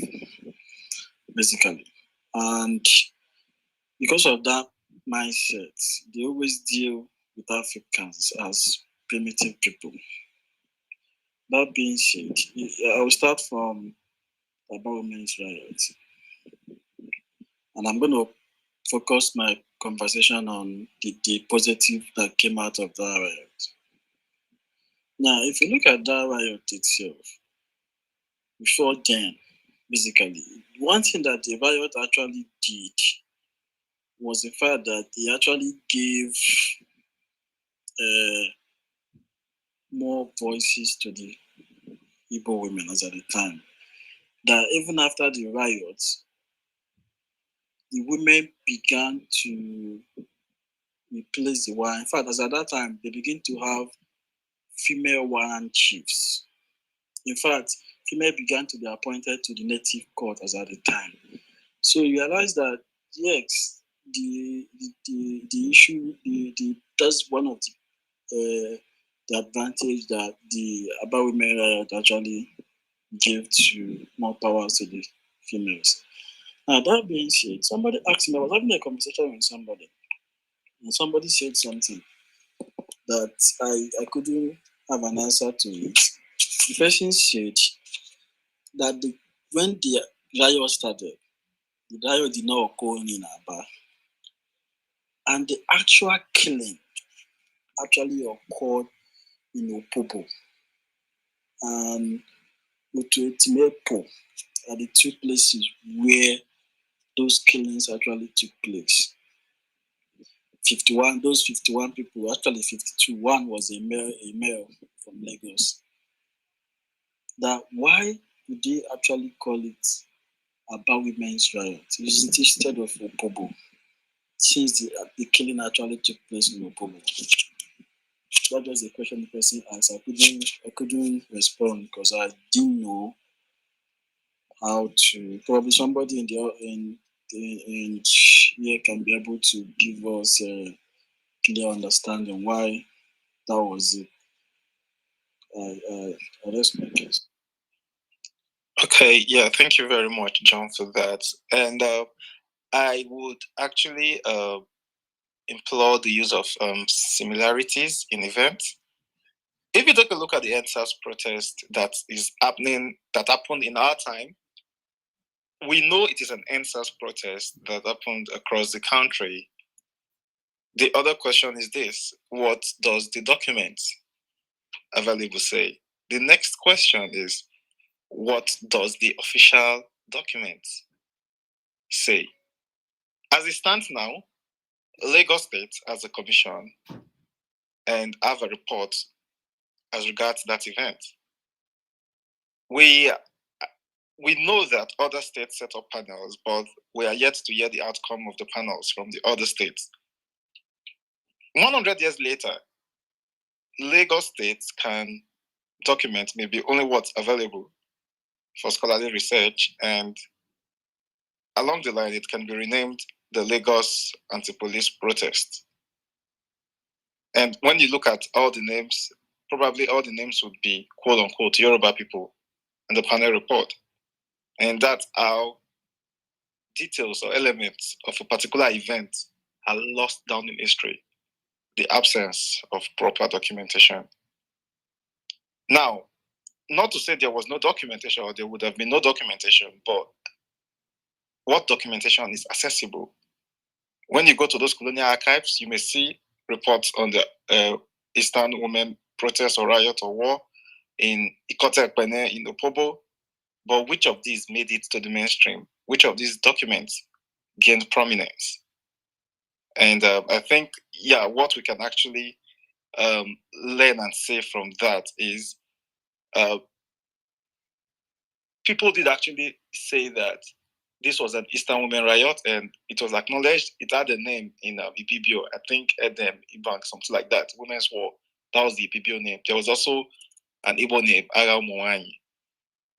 basically. And because of that mindset, they always deal with Africans as primitive people. That being said, I will start from about women's rights. And I'm going to focus my conversation on the positive that came out of that riot. Now, if you look at that riot itself, before then, basically, one thing that the riot actually did was the fact that they actually gave more voices to the Igbo women as at the time. That even after the riots, the women began to replace the warrior. In fact, as at that time, they begin to have female warrior chiefs. In fact, female began to be appointed to the native court as at the time. So you realize that yes, the issue, that's one of the advantage that the Aba women riot actually gave to more power to the females. Now that being said, somebody asked me, I was having a conversation with somebody, and somebody said something that I couldn't have an answer to it. The person said that when the riot started, the riot did not occur in Aba, and the actual killing actually occurred in Opobo and Utuetimepo are the two places where those killings actually took place. 51 people, actually 52, one was a male from Lagos. That why would they actually call it about women's riot instead of Opobo, since the killing actually took place in Opobo? That was the question the person asked. I couldn't respond because I didn't know how to. Probably somebody in here can be able to give us a clear understanding why that was it. I rest my case. Okay, yeah, thank you very much, John, for that. And I would actually implore the use of similarities in events. If you take a look at the EndSARS protest that happened in our time, we know it is an EndSARS protest that happened across the country. The other question is this: what does the document available say? The next question is, what does the official document say? As it stands now, Lagos State has a commission and have a report as regards that event. We know that other states set up panels, but we are yet to hear the outcome of the panels from the other states. 100 years later, Lagos State can document maybe only what's available for scholarly research, and along the line, it can be renamed the Lagos Anti-Police Protest. And when you look at all the names, probably all the names would be quote-unquote Yoruba people in the panel report. And that's how details or elements of a particular event are lost down in history, the absence of proper documentation. Now, not to say there was no documentation or there would have been no documentation, but what documentation is accessible? When you go to those colonial archives, you may see reports on the Eastern Women protest or riot or war in Ikotekpene, in Opobo, but which of these made it to the mainstream? Which of these documents gained prominence? And I think, what we can actually learn and say from that is people did actually say that this was an Eastern Women riot, and it was acknowledged. It had a name in Ibibio, I think Edem, Ibank, something like that, Women's War. That was the Ibibio name. There was also an Igbo name, Ara Moanyi.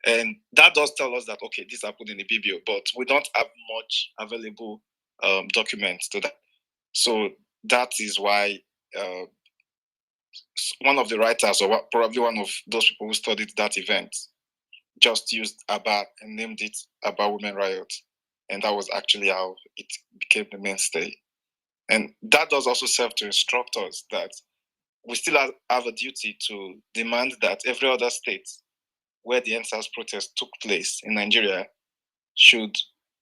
And that does tell us that, okay, this happened in Ibibio, but we don't have much available documents to that. So that is why one of the writers, or probably one of those people who studied that event, just used Aba and named it Aba Women Riot. And that was actually how it became the mainstay. And that does also serve to instruct us that we still have a duty to demand that every other state where the NSAS protest took place in Nigeria should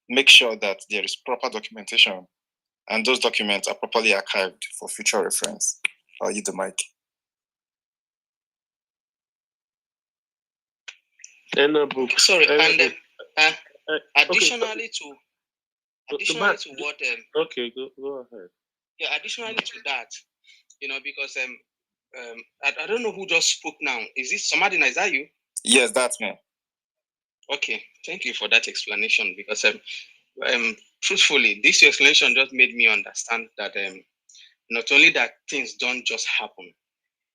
make sure that there is proper documentation and those documents are properly archived for future reference. I'll use the mic. Sorry, and additionally to what okay, go ahead. Yeah, additionally to that, because I don't know who just spoke now. Is it Samadina? Is that you? Yes, that's me. Okay, thank you for that explanation, because truthfully, this explanation just made me understand that not only that things don't just happen,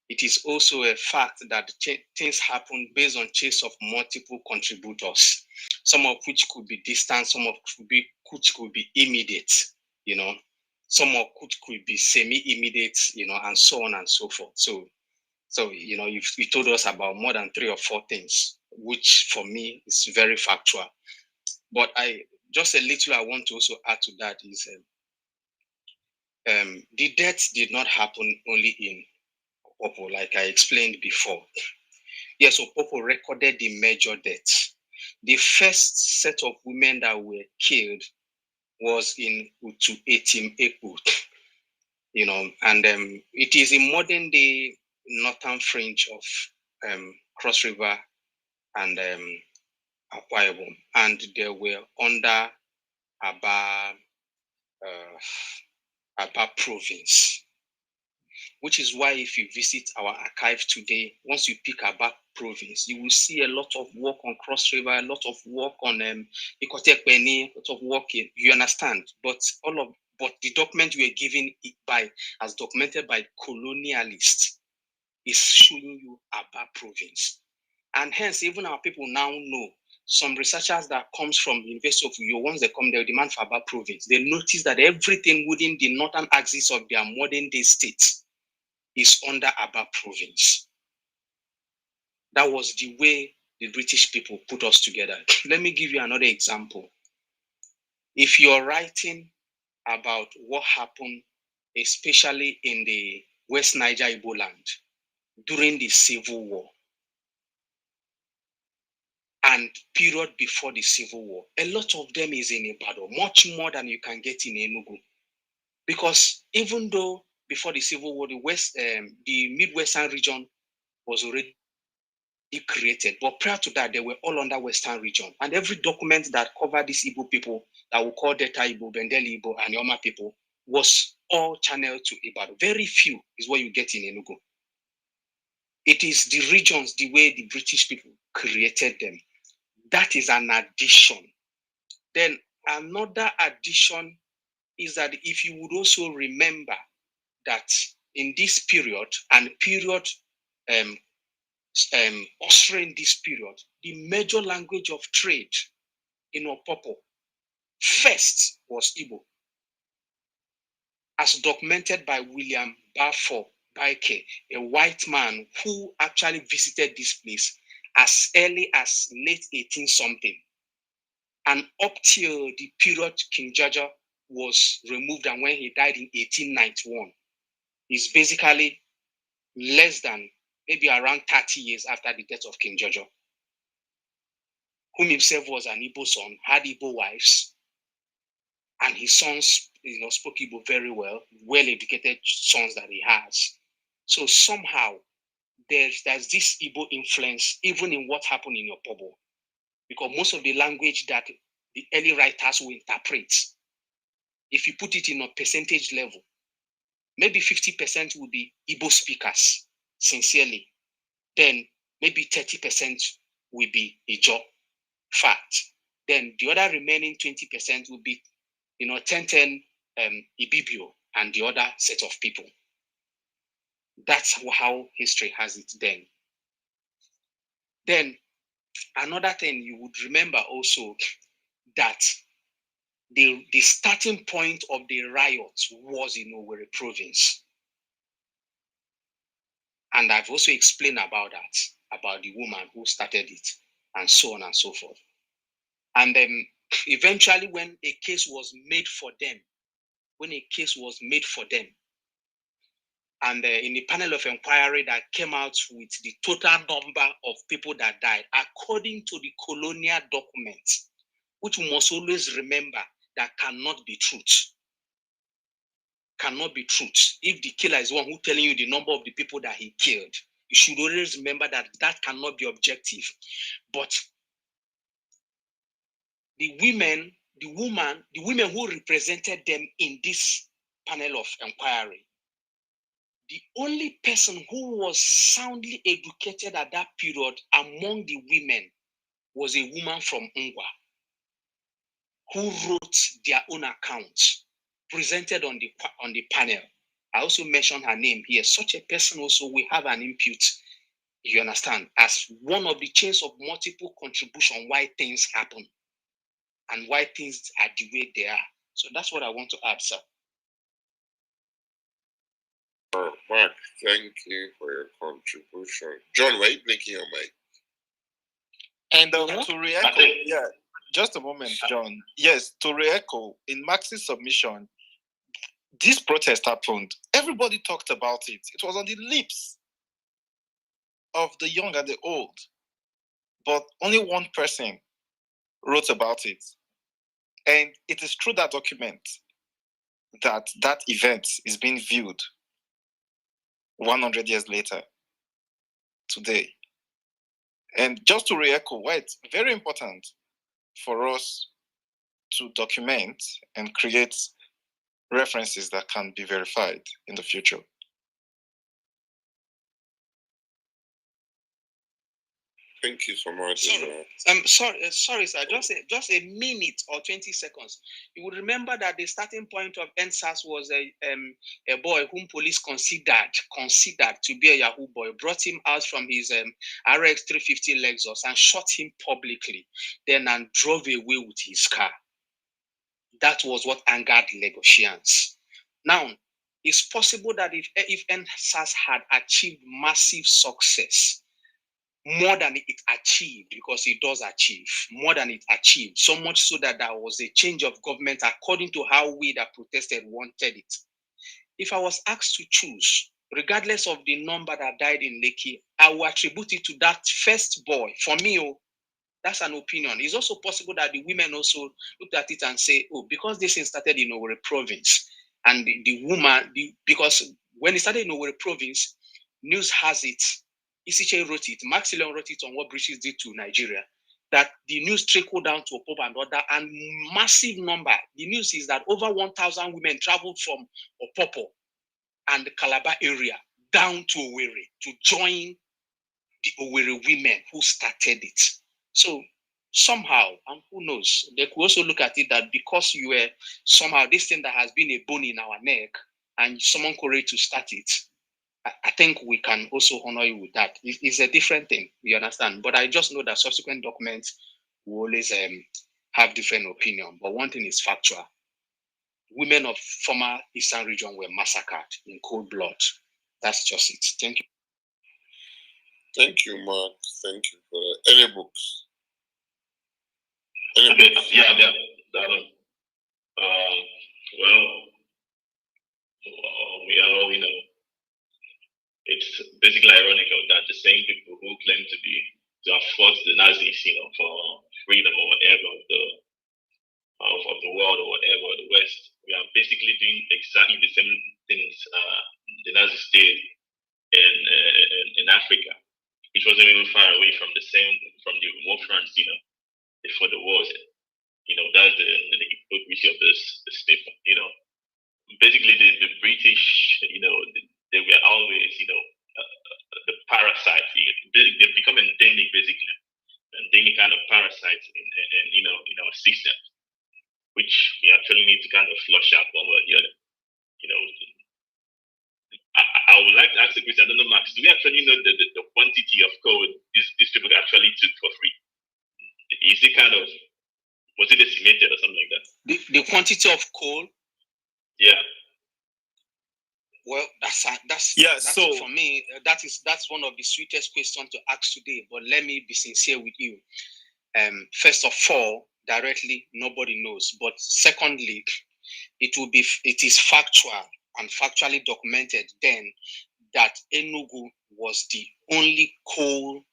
it is also a fact that things happen based on chase of multiple contributors, some of which could be distant, some of which could be immediate, some of which could be semi-immediate, and so on and so forth. So you told us about more than 3 or 4 things, which for me is very factual. But just a little I want to also add to that is the deaths did not happen only in Opopo, like I explained before. Yes, Opopo recorded the major deaths. The first set of women that were killed was in Utu Etim Eku, and it is in modern day northern fringe of Cross River and Akwa Ibom, and they were under Aba province. Which is why if you visit our archive today, once you pick Aba province, you will see a lot of work on Cross River, a lot of work on Ikotekpeni, a lot of work you understand. But the document we are given as documented by colonialists is showing you Aba province. And hence, even our people now know, some researchers that comes from the University of Uyo, once they come, they demand for Aba province. They notice that everything within the northern axis of their modern day state is under Aba province. That was the way the British people put us together. Let me give you another example. If you're writing about what happened, especially in the West Niger Igbo land during the Civil War and period before the Civil War, a lot of them is in Ibadan, much more than you can get in Enugu. Because even though before the Civil War, the Midwestern region was already created, but prior to that, they were all under Western region. And every document that covered these Igbo people that we call Delta Igbo, Bendeli Igbo, and Yoma people was all channeled to Ibadan. Very few is what you get in Enugu. It is the regions, the way the British people created them. That is an addition. Then another addition is that if you would also remember that in this period and period ushering this period, the major language of trade in Opopo first was Igbo, as documented by William Balfour Baike, a white man who actually visited this place as early as late 18 something. And up till the period King Jaja was removed and when he died in 1891, is basically less than maybe around 30 years after the death of King Jaja, whom himself was an Igbo son, had Igbo wives, and his sons, spoke Igbo very well, well-educated sons that he has. So somehow there's this Igbo influence even in what happened in Opobo, because most of the language that the early writers will interpret, if you put it in a percentage level, maybe 50% will be Igbo speakers, sincerely. Then maybe 30% will be Ijo, fact. Then the other remaining 20% will be, 10 Ibibio and the other set of people. That's how history has it then. Then another thing you would remember also that the starting point of the riots was in Owerri province. And I've also explained about that, about the woman who started it, and so on and so forth. And then eventually, when a case was made for them, and in the panel of inquiry that came out with the total number of people that died, according to the colonial documents, which we must always remember that cannot be truth. Cannot be truth. If the killer is one who telling you the number of the people that he killed, you should always remember that that cannot be objective. But the women who represented them in this panel of inquiry, the only person who was soundly educated at that period among the women was a woman from Ngwa who wrote their own accounts presented on the panel. I also mentioned her name here. Such a person also will have an input, you understand, as one of the chains of multiple contribution why things happen and why things are the way they are. So that's what I want to add, sir. Mark, thank you for your contribution. John, why are you blinking your mic? And to re-echo, yeah, just a moment, John. Yes, to re-echo, in Max's submission, this protest happened. Everybody talked about it. It was on the lips of the young and the old. But only one person wrote about it. And it is through that document that that event is being viewed 100 years later, today. And just to re-echo, why it's very important for us to document and create references that can be verified in the future. Thank you so much. Sorry, sir. Just a minute or 20 seconds. You would remember that the starting point of NSAS was a boy whom police considered to be a Yahoo boy, brought him out from his RX 350 Lexus and shot him publicly, then and drove away with his car. That was what angered Lagosians. Now, it's possible that if NSAS had achieved massive success, more than it achieved, because it does achieve, more than it achieved, so much so that there was a change of government according to how we that protested wanted it. If I was asked to choose, regardless of the number that died in Lekki, I will attribute it to that first boy. For me, that's an opinion. It's also possible that the women also looked at it and say, oh, because this thing started in Owerri province, and the woman, because when it started in Owerri province, news has it, Isiche wrote it, Maxillian wrote it on what British did to Nigeria, that the news trickled down to Opobo and other, and massive number. The news is that over 1,000 women traveled from Opobo and the Calabar area down to Owerri to join the Owerri women who started it. So somehow, and who knows, they could also look at it that because you were somehow this thing that has been a bone in our neck and someone courage to start it, I think we can also honor you with that. It's a different thing, you understand? But I just know that subsequent documents will always have different opinion. But one thing is factual. Women of former Eastern region were massacred in cold blood. That's just it. Thank you. Thank you, Mark. Thank you for that. Any books? Yeah, we are all, it's basically ironical that the same people who claim to have fought the Nazis, for freedom or whatever of the world or whatever, the West, we are basically doing exactly the same things the Nazis did in Africa, which wasn't even far away from the war fronts, before the wars. That's the hypocrisy of this paper. Basically the British, they were always, the parasites. They become endemic, basically, endemic kind of parasites in our system, which we actually need to kind of flush out one way or the other. I would like to ask the question. I don't know, Max. Do we actually know the quantity of code these people actually took for free? Is it was it estimated or something like that? The quantity of coal. Yeah. Well, that's so for me. That's one of the sweetest questions to ask today. But let me be sincere with you. First of all, directly, nobody knows. But secondly, it is factual and factually documented then that Enugu was the only coal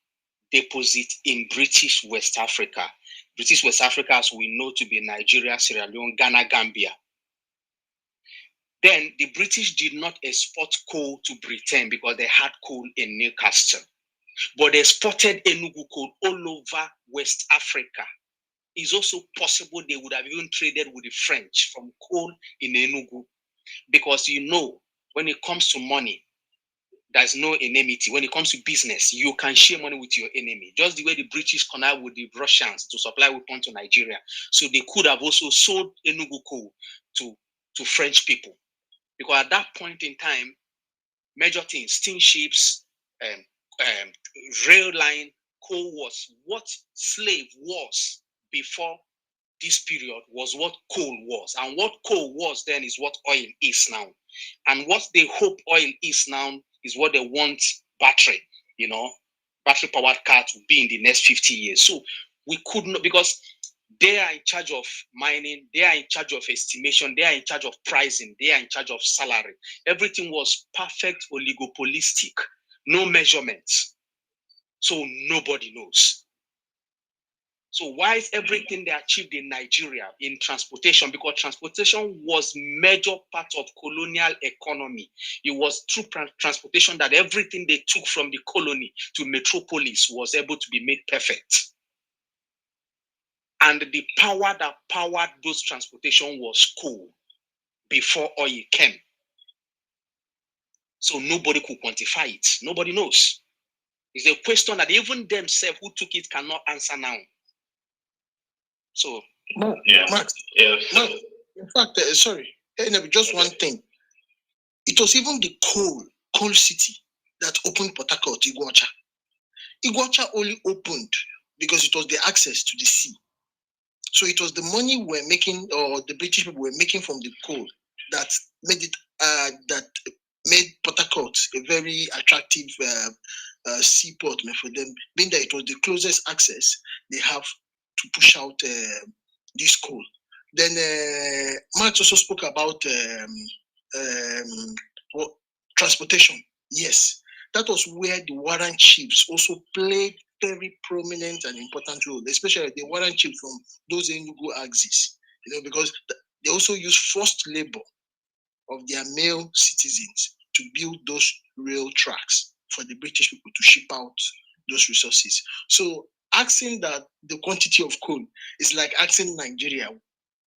deposit in British West Africa. British West Africa, as we know to be Nigeria, Sierra Leone, Ghana, Gambia. Then the British did not export coal to Britain because they had coal in Newcastle. But they exported Enugu coal all over West Africa. It's also possible they would have even traded with the French from coal in Enugu. Because when it comes to money, there's no enmity. When it comes to business, you can share money with your enemy. Just the way the British connived with the Russians to supply weapons to Nigeria. So they could have also sold Enugu coal to French people. Because at that point in time, major things, steamships, rail line, coal was what slave was before this period was what coal was. And what coal was then is what oil is now. And what they hope oil is now is what they want battery, battery powered car to be in the next 50 years. So we could not, because they are in charge of mining, they are in charge of estimation, they are in charge of pricing, they are in charge of salary. Everything was perfect oligopolistic, no measurements. So nobody knows. So why is everything they achieved in Nigeria in transportation? Because transportation was major part of colonial economy. It was through transportation that everything they took from the colony to metropolis was able to be made perfect. And the power that powered those transportation was coal before oil came. So nobody could quantify it. Nobody knows. It's a question that even themselves who took it cannot answer now. So, Mark, in fact, just one thing. It was even the coal city that opened Port Harcourt, Iguacha. Iguacha only opened because it was the access to the sea. So it was the money we're making, or the British people were making from the coal, that made it made Port Harcourt a very attractive seaport for them, being that it was the closest access they have to push out this coal. Then Marx also spoke about transportation. Yes, that was where the warrant chiefs also played very prominent and important role, especially the warrant chiefs from those Enugu axes, because they also used forced labor of their male citizens to build those rail tracks for the British people to ship out those resources. So asking that the quantity of coal is like asking Nigeria,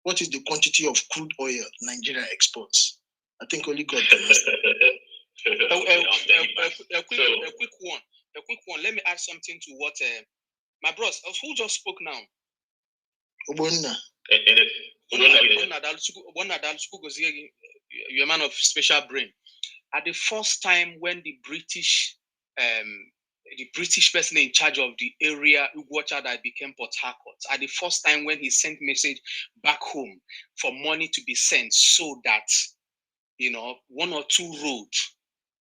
what is the quantity of crude oil Nigeria exports? I think only God can understand. A quick one. Let me add something to what my bros. Who just spoke now? Obonna. You're a man of special brain. At the first time when the British person in charge of the area, Iguacha, that became Port Harcourt, at the first time when he sent message back home for money to be sent so that, one or two roads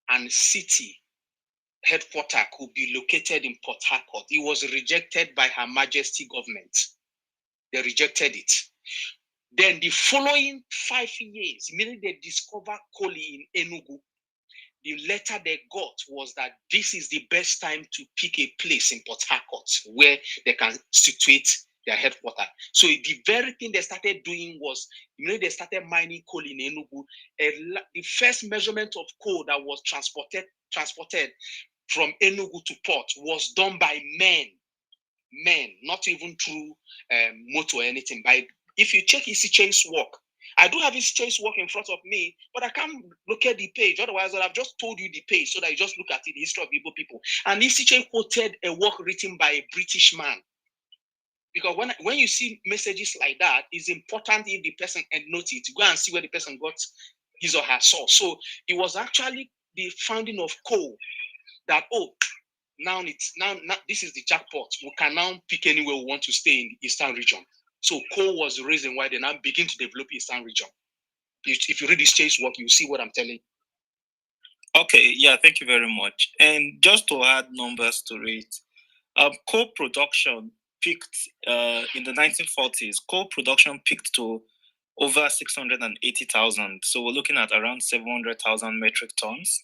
and city headquarters could be located in Port Harcourt, it was rejected by Her Majesty government. They rejected it. Then the following 5 years, immediately they discovered coal in Enugu. The letter they got was that this is the best time to pick a place in Port Harcourt where they can situate their headquarters. So the very thing they started doing was, they started mining coal in Enugu. The first measurement of coal that was transported from Enugu to port was done by men, not even through motor or anything. If you check Isiche's work, I do have Isiche's work in front of me, but I can't look at the page. Otherwise, I've just told you the page so that you just look at it, the history of Igbo people. And Isiche quoted a work written by a British man. Because when you see messages like that, it's important if the person notes it, to go and see where the person got his or her source. So it was actually the founding of coal that, now this is the jackpot. We can now pick anywhere we want to stay in the Eastern region. So coal was the reason why they now begin to develop Eastern region. If you read this Chase work, you see what I'm telling you. Okay, yeah, thank you very much. And just to add numbers to it, coal production peaked in the 1940s. Coal production peaked to over 680,000. So we're looking at around 700,000 metric tons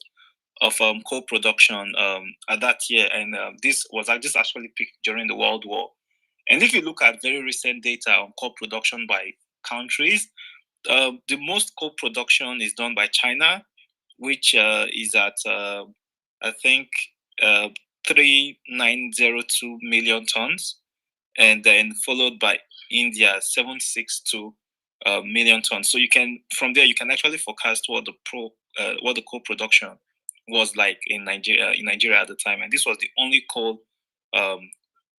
of coal production at that year, and this actually peaked during the World War. And if you look at very recent data on coal production by countries, the most coal production is done by China, which is at I think 3,902 million tons, and then followed by India 762 million tons. So from there you can actually forecast what the coal production was like in Nigeria at the time, and this was the only coal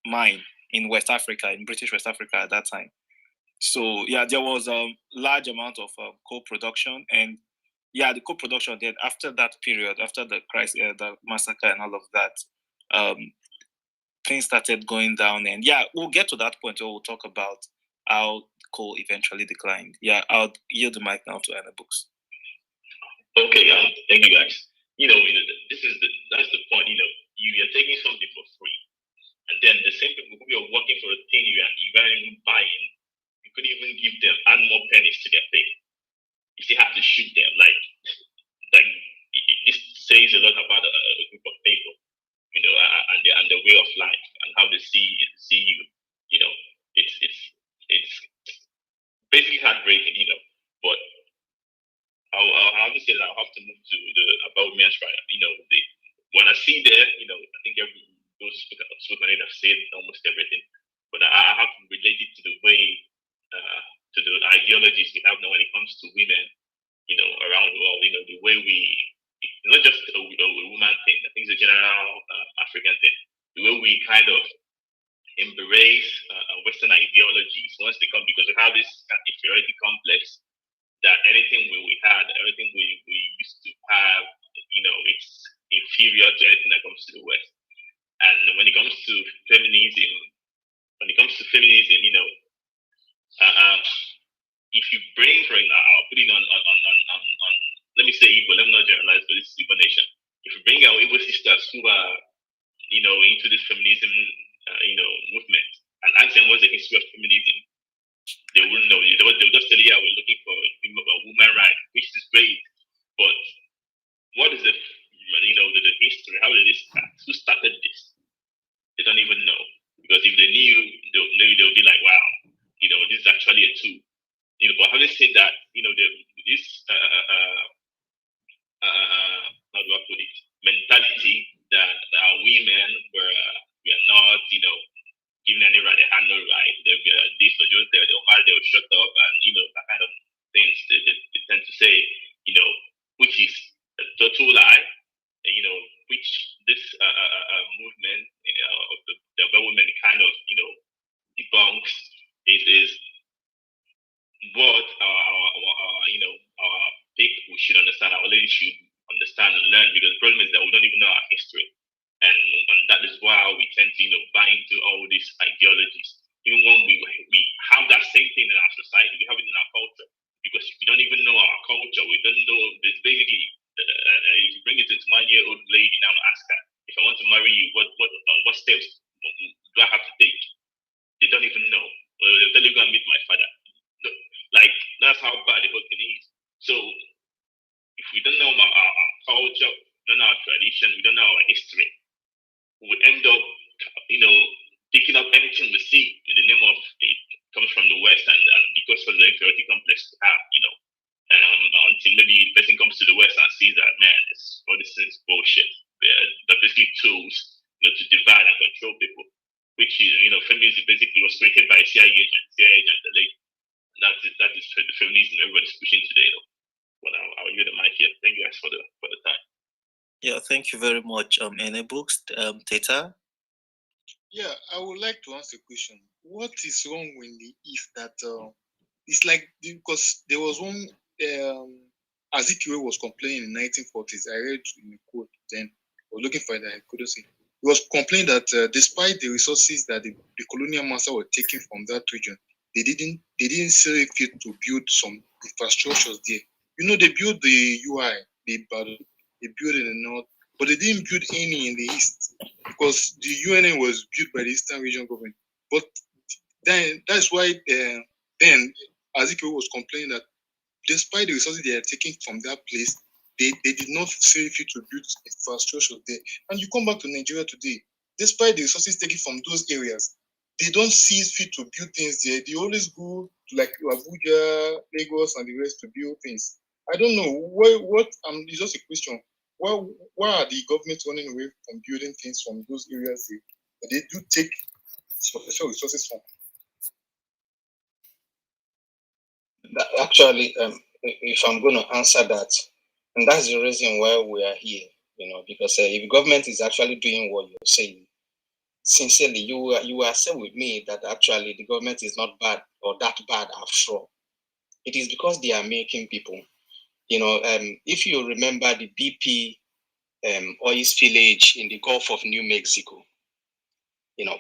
mine in West Africa, in British West Africa at that time. So yeah, there was a large amount of coal production, and yeah, the coal production then after that period, after the crisis, the massacre and all of that, things started going down, and yeah, we'll get to that point where we'll talk about how coal eventually declined. Yeah, I'll yield the mic now to Anna Books. Okay, thank you guys. That's the point. You're taking something for free, and then the same people who are working for a thing you aren't even buying, you could even give them add more pennies to their pay. You still have to shoot them. This says a lot about a group of people, and the way of life and how they see you. It's basically heartbreaking, but I'll have to say that I'll have to move to the about men's right. When I see there, I think those spoken on it have said almost everything, but I have to relate it to the way, to the ideologies we have now when it comes to women, around the world. The way we, not just a woman thing. I think it's a general African thing. The way we kind of embrace Western ideologies once they come, because we have this inferiority complex that anything we had, everything we used to have, it's inferior to anything that comes to the West. And when it comes to feminism, if you bring, for example, I'll put it on let me say Igbo, let me not generalize, but this is Igbo nation. If you bring our Igbo sisters who are, into this feminism, movement, and ask them what's the history of feminism, they wouldn't know. They'll just tell you, yeah, we're looking for a woman right, which is great, but what is the history? How did this start? Who started this? They don't even know, because if they knew, they'll be like, wow, this is actually a tool. But having said that, this how do I put it? Mentality that our women we are not, given any right, they had no right. They'll be this or just there, they'll marry, they'll shut up, and that kind of things they tend to say, which is a total lie. Which this movement of the women kind of debunks is what our people should understand, our ladies should understand and learn, because the problem is that we don't even know our history, and that is why we tend to buy into all these ideologies. Even when we have that same thing in our society, we have it in our culture, because we don't even know our culture. We don't know. It's basically if you bring it to a 1-year-old lady now and ask her, if I want to marry you, what steps do I have to take? They don't even know. They'll tell you, go and meet my father. That's how bad the whole thing is. So if we don't know our culture, we don't know our tradition, we don't know our history, we end up, picking up anything we see in the name of it comes from the West, and because of the inferiority complex we have, until maybe the person comes to the West and sees that, man, all this is bullshit. They're basically tools, to divide and control people, which is, feminism basically was created by a CIA agent, the lady. That is the feminism everybody's pushing today, though. But I'll use the mic here. Thank you guys for the time. Yeah, thank you very much, Books, Teta. Yeah, I would like to ask a question. What is wrong with the if that it's like, because there was one Azikiwe was complaining in 1940s. I read in a quote then. I was looking for it, I couldn't see. He was complaining that despite the resources that the colonial master were taking from that region, they didn't see fit to build some infrastructures there. They built the UI, they built it in the north, but they didn't build any in the east, because the UNN was built by the Eastern Region government. But then that's why then Azikiwe was complaining that despite the resources they are taking from that place, they did not see fit to build infrastructure there. And you come back to Nigeria today, despite the resources taken from those areas, they don't see fit to build things there. They always go to like Abuja, Lagos, and the rest to build things. I don't know what. It's just a question. Why are the governments running away from building things from those areas that they do take special resources from? Actually, if I'm going to answer that, and that's the reason why we are here, because if government is actually doing what you're saying, sincerely, you will say with me that actually the government is not bad or that bad after all. It is because they are making people. If you remember the BP oil spillage in the Gulf of New Mexico,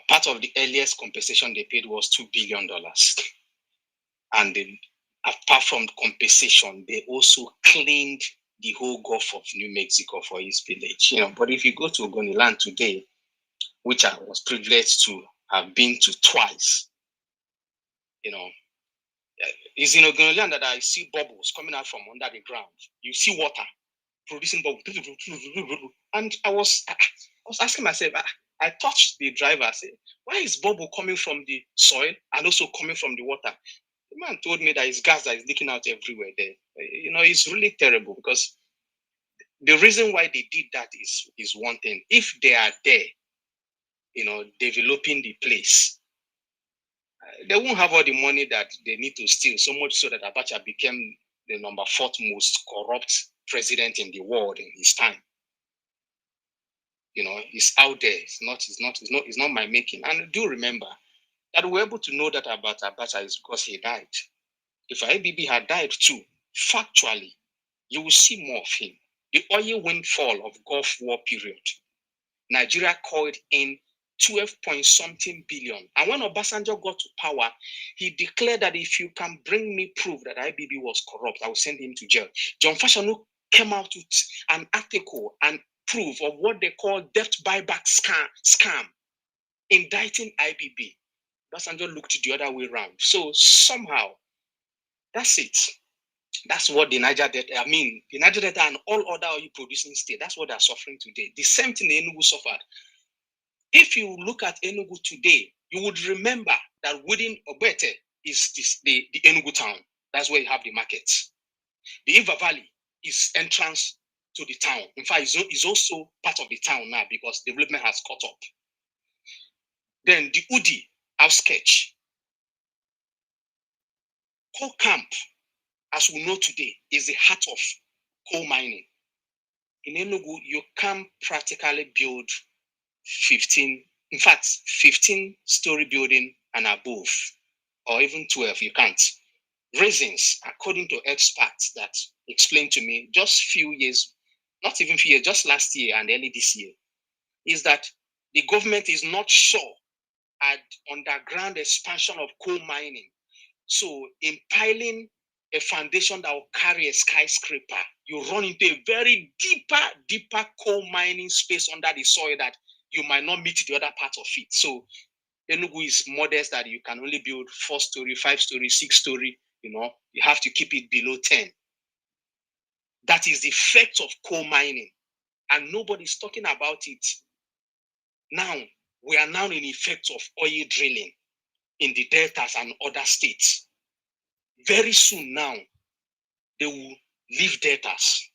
part of the earliest compensation they paid was $2 billion. And apart from the compensation, they also cleaned the whole Gulf of New Mexico for oil spillage. But if you go to Ogoniland today, which I was privileged to have been to twice, it's in Ogoniland that I see bubbles coming out from under the ground. You see water producing bubbles. And I was asking myself, I touched the driver, I said, why is bubble coming from the soil and also coming from the water? The man told me that it's gas that is leaking out everywhere there. It's really terrible because the reason why they did that is one thing. If they are there, developing the place, they won't have all the money that they need to steal, so much so that Abacha became the number 4th most corrupt president in the world in his time. It's out there. It's not my making. And do remember that we're able to know that about Abacha is because he died. If IBB had died too, factually, you will see more of him. The oil windfall of Gulf War period, Nigeria called in 12-point-something billion. And when Obasanjo got to power, he declared that if you can bring me proof that IBB was corrupt, I will send him to jail. John Fashanu came out with an article and proof of what they call debt buyback scam, indicting IBB. Obasanjo looked the other way around. So somehow, that's it. That's what the Niger Delta, the Niger Delta and all other oil producing states, that's what they're suffering today. The same thing Enugu suffered. If you look at Enugu today, you would remember that within Obete is the Enugu town. That's where you have the markets. The Iva Valley is entrance to the town. In fact, it's also part of the town now because development has caught up. Then the Udi outskirts. Coal camp, as we know today, is the heart of coal mining. In Enugu, you can practically build 15-story building and above, or even 12, you can't. Reasons, according to experts that explained to me just few years, not even few years, just last year and early this year, is that the government is not sure at underground expansion of coal mining. So impiling a foundation that will carry a skyscraper, you run into a very deeper coal mining space under the soil that you might not meet the other part of it. So Enugu is modest that you can only build 4-story, 5-story, 6-story, you have to keep it below 10. That is the effect of coal mining. And nobody's talking about it. Now, we are now in effect of oil drilling in the deltas and other states. Very soon now, they will leave deltas.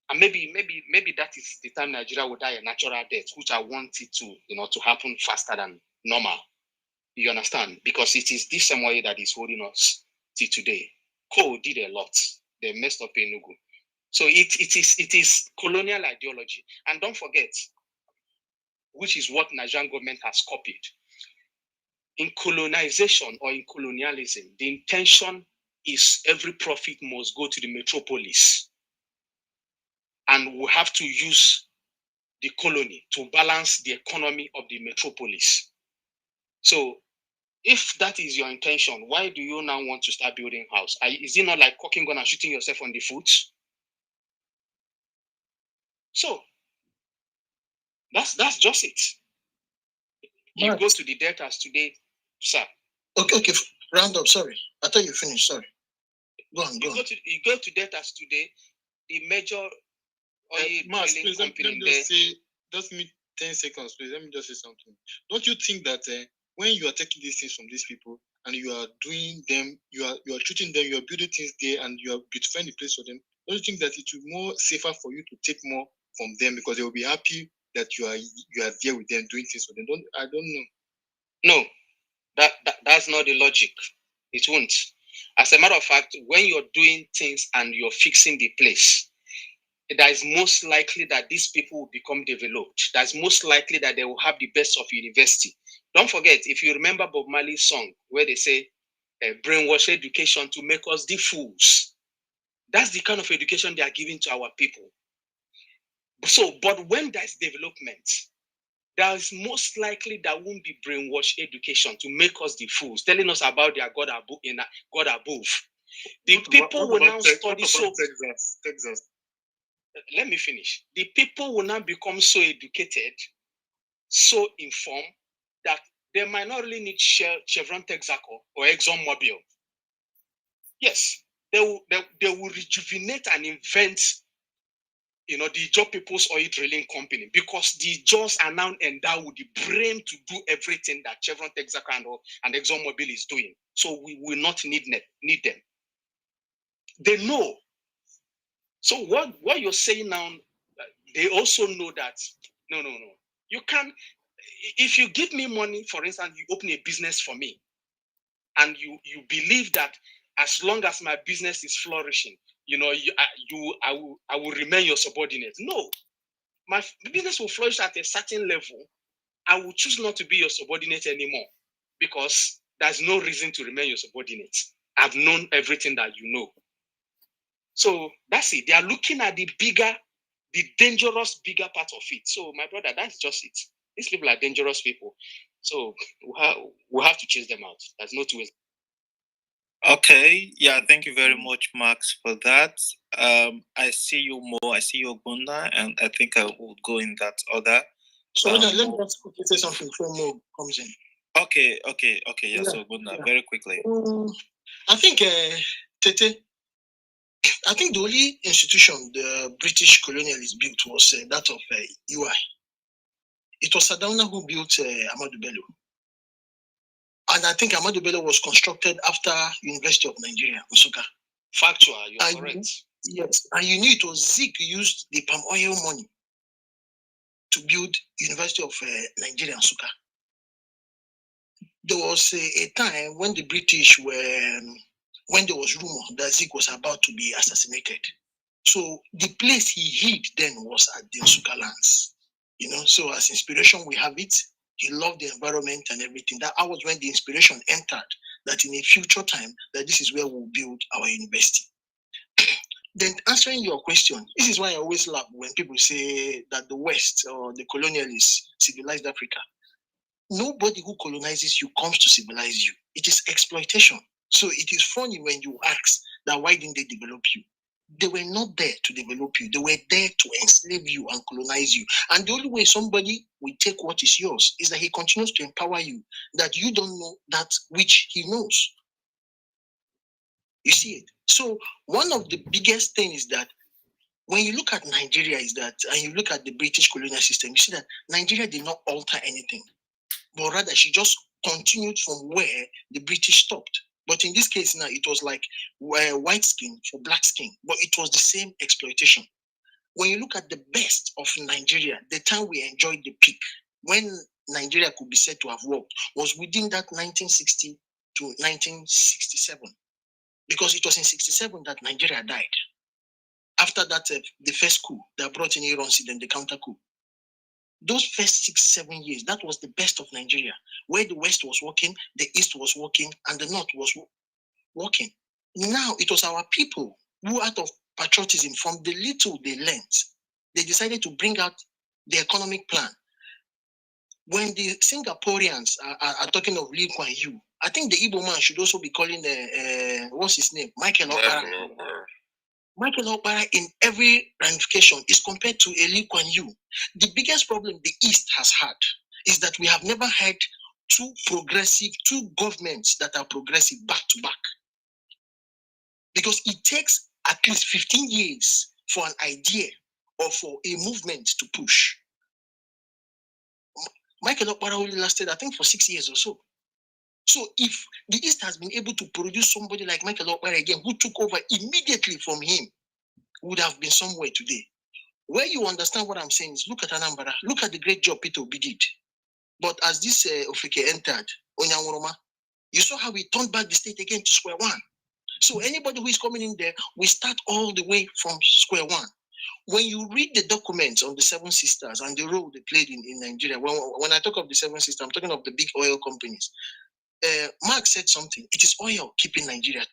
And maybe that is the time Nigeria will die a natural death, which I want it to happen faster than normal. You understand? Because it is this same way that is holding us till today. Coal did a lot. They messed up Enugu. So it is colonial ideology. And don't forget, which is what Nigerian government has copied. In colonization or in colonialism, the intention is every profit must go to the metropolis. And we have to use the colony to balance the economy of the metropolis. So if that is your intention, why do you now want to start building house? Is it not like cocking gun and shooting yourself on the foot? So that's just it. You go to the deltas today, sir. Okay, round up. Sorry, I thought you finished. Sorry. Go on. You go to deltas today, the major Max, please, let me just say, just give me 10 seconds, please. Let me just say something. Don't you think that when you are taking these things from these people and you are doing them, you are treating them, you are building things there, and you are beautifying the place for them, don't you think that it will be more safer for you to take more from them because they will be happy that you are there with them doing things for them? I don't know. No, that's not the logic. It won't. As a matter of fact, when you're doing things and you're fixing the place, that is most likely that these people will become developed. That's most likely that they will have the best of university. Don't forget, if you remember Bob Marley's song where they say, brainwash education to make us the fools. That's the kind of education they are giving to our people. So, but when there's development, there is most likely that won't be brainwash education to make us the fools, telling us about their God above. The people will now study so. Texas. Let me finish. The people will now become so educated, so informed that they might not really need Chevron Texaco or ExxonMobil. Yes, they will rejuvenate and invent, the Joe People's Oil Drilling Company, because the Jaws are now endowed with the brain to do everything that Chevron Texaco and ExxonMobil is doing. So we will not need them. They know. So what you're saying now, they also know that no. You can't. If you give me money, for instance, you open a business for me, and you believe that as long as my business is flourishing, I will remain your subordinate. No, my business will flourish at a certain level. I will choose not to be your subordinate anymore because there's no reason to remain your subordinate. I've known everything that you know. So that's it. They are looking at the dangerous bigger part of it. So my brother, that's just it. These people are dangerous people. So we'll have to chase them out. There's no two ways. Okay, yeah, thank you very much, Max, for that. I see you more. I see you, Gunda, and I think I will go in that order. So let me just quickly say something before Mo comes in. Okay. Yeah, so Gunda, very quickly. I think, Tete, I think the only institution the British colonialists built was that of UI. It was Sardauna who built Ahmadu Bello. And I think Ahmadu Bello was constructed after University of Nigeria, Nsukka. Factual, you're correct. Yes, and you knew it was Zik who used the palm oil money to build University of Nigeria, Nsukka. There was a time when the British were, when there was rumor that Zik was about to be assassinated. So the place he hid then was at the Nsukka lands. So as inspiration, we have it. He loved the environment and everything. That was when the inspiration entered, that in a future time, that this is where we'll build our university. Then answering your question, this is why I always laugh when people say that the West or the colonialists civilized Africa. Nobody who colonizes you comes to civilize you. It is exploitation. So it is funny when you ask that why didn't they develop you? They were not there to develop you. They were there to enslave you and colonize you. And the only way somebody will take what is yours is that he continues to empower you, that you don't know that which he knows. You see it? So one of the biggest things is that when you look at Nigeria and you look at the British colonial system, you see that Nigeria did not alter anything, but rather she just continued from where the British stopped. But in this case now, it was like white skin for black skin, but it was the same exploitation. When you look at the best of Nigeria, the time we enjoyed the peak, when Nigeria could be said to have worked, was within that 1960 to 1967. Because it was in 67 that Nigeria died. After that, the first coup that brought in Iransi, then the counter coup. Those first 6-7 years, that was the best of Nigeria, where the West was working, the East was working, and the North was working. Now it was our people who, out of patriotism, from the little they learned, they decided to bring out the economic plan. When the Singaporeans are talking of Lee Kuan Yew, I think the Igbo man should also be calling what's his name? Michael Okpara. Michael Okpara in every ramification is compared to Lee Kuan Yew. The biggest problem the East has had is that we have never had two governments that are progressive back to back. Because it takes at least 15 years for an idea or for a movement to push. Michael Okpara only lasted, I think, for 6 years or so. So if the East has been able to produce somebody like Michael Okpara again, who took over immediately from him, would have been somewhere today. Where you understand what I'm saying is, look at Anambra, look at the great job Peter Obi did. But as this Ofike entered, Onyanworoma, you saw how he turned back the state again to square one. So anybody who is coming in there, we start all the way from square one. When you read the documents on the Seven Sisters and the role they played in Nigeria, when I talk of the Seven Sisters, I'm talking of the big oil companies. Mark said something. It is oil keeping Nigeria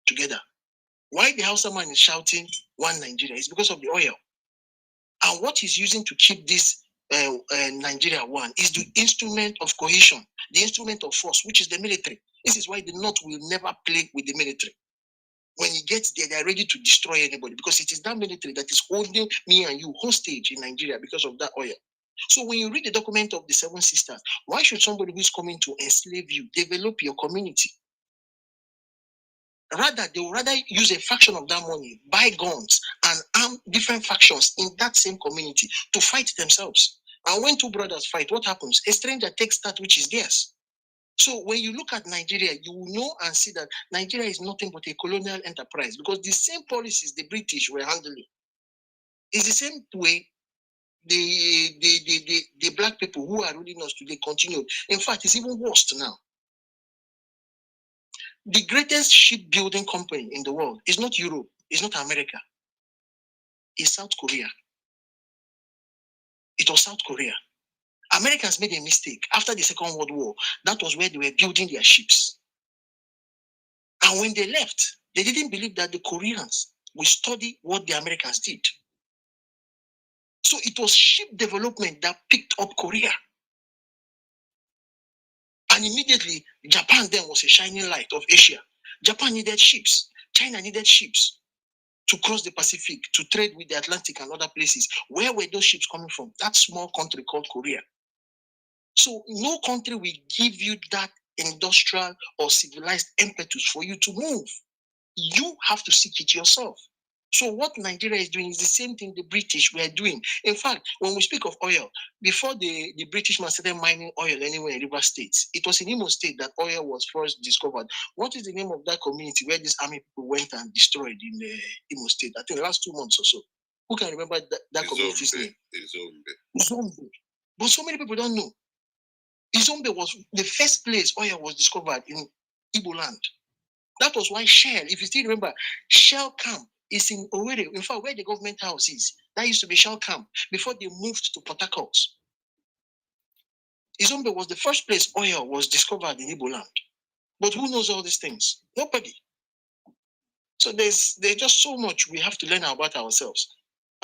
together. Why the Hausa man is shouting one Nigeria is because of the oil. And what he's using to keep this Nigeria one is the instrument of cohesion, the instrument of force, which is the military. This is why the North will never play with the military. When he gets there, they are ready to destroy anybody because it is that military that is holding me and you hostage in Nigeria because of that oil. So when you read the document of the Seven Sisters, why should somebody who is coming to enslave you develop your community? Rather, they will rather use a fraction of that money, buy guns, and arm different factions in that same community to fight themselves. And when two brothers fight, what happens? A stranger takes that which is theirs. So when you look at Nigeria, you will know and see that Nigeria is nothing but a colonial enterprise because the same policies the British were handling is the same way the black people who are ruling us today continued. In fact, it's even worse now. The greatest shipbuilding company in the world is not Europe, it's not America, it's South Korea. It was South Korea. Americans made a mistake after the Second World War. That was where they were building their ships. And when they left, they didn't believe that the Koreans would study what the Americans did. So it was ship development that picked up Korea. And immediately, Japan then was a shining light of Asia. Japan needed ships. China needed ships to cross the Pacific, to trade with the Atlantic and other places. Where were those ships coming from? That small country called Korea. So no country will give you that industrial or civilized impetus for you to move. You have to seek it yourself. So what Nigeria is doing is the same thing the British were doing. In fact, when we speak of oil, before the British man started mining oil anywhere in river states, it was in Imo State that oil was first discovered. What is the name of that community where these army people went and destroyed in Imo State? I think the last 2 months or so. Who can remember that community's name? Izombe. But so many people don't know. Izombe was the first place oil was discovered in Igbo land. That was why Shell, if you still remember, Shell camp is in Owerri. In fact, where the government house is, that used to be Shell camp before they moved to Port Harcourt. Izombe was the first place oil was discovered in Igbo land. But who knows all these things? Nobody. So there's just so much we have to learn about ourselves.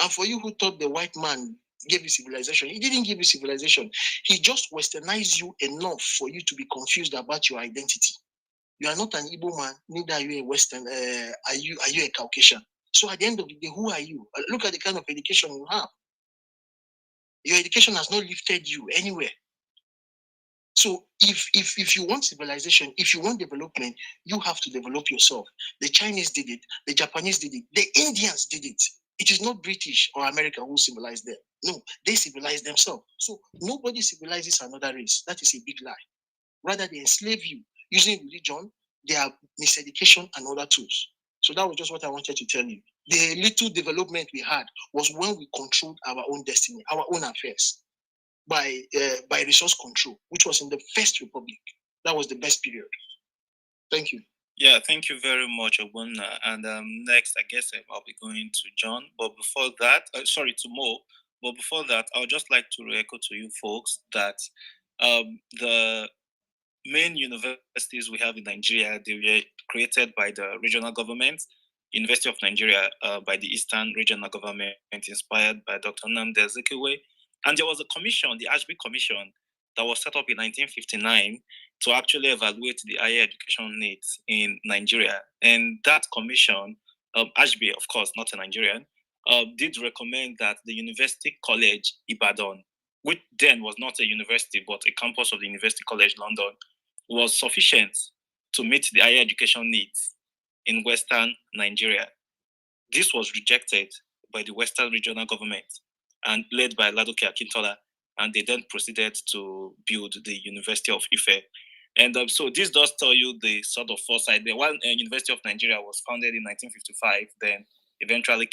And for you who thought the white man gave you civilization, he didn't give you civilization. He just westernized you enough for you to be confused about your identity. You are not an Igbo man, neither are you a Western, are you a Caucasian? So at the end of the day, who are you? Look at the kind of education you have. Your education has not lifted you anywhere. So if you want civilization, if you want development, you have to develop yourself. The Chinese did it, the Japanese did it, the Indians did it. It is not British or America who civilized them. No, they civilized themselves. So nobody civilizes another race. That is a big lie. Rather, they enslave you using religion, their miseducation, and other tools. So that was just what I wanted to tell you. The little development we had was when we controlled our own destiny, our own affairs, by resource control, which was in the First Republic. That was the best period. Thank you. Yeah, thank you very much, Ogbonna. And next, I guess I'll be going to John. But before that, to Mo. But before that, I would just like to re-echo to you folks that the main universities we have in Nigeria, they were created by the regional government. University of Nigeria by the Eastern Regional Government, inspired by Dr. Nnamdi Azikiwe. And there was a commission, the Ashby Commission, that was set up in 1959 to actually evaluate the higher education needs in Nigeria. And that commission, Ashby, of course, not a Nigerian, did recommend that the University College Ibadan which then was not a university, but a campus of the University College London, was sufficient to meet the higher education needs in Western Nigeria. This was rejected by the Western regional government and led by Ladoke Akintola, and they then proceeded to build the University of Ife. And so this does tell you the sort of foresight. The one University of Nigeria was founded in 1955, then eventually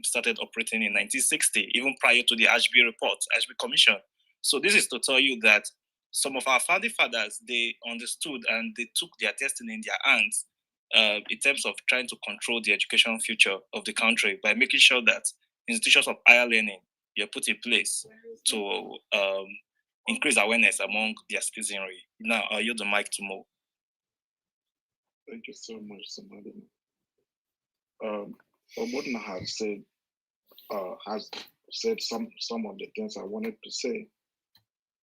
started operating in 1960, even prior to the Ashby report, Ashby Commission. So this is to tell you that some of our founding fathers, they understood and they took their destiny in their hands in terms of trying to control the educational future of the country by making sure that institutions of higher learning were put in place to increase awareness among their citizenry. Now, I yield the mic to Mo. Thank you so much, Somali. Obodna has said some of the things I wanted to say,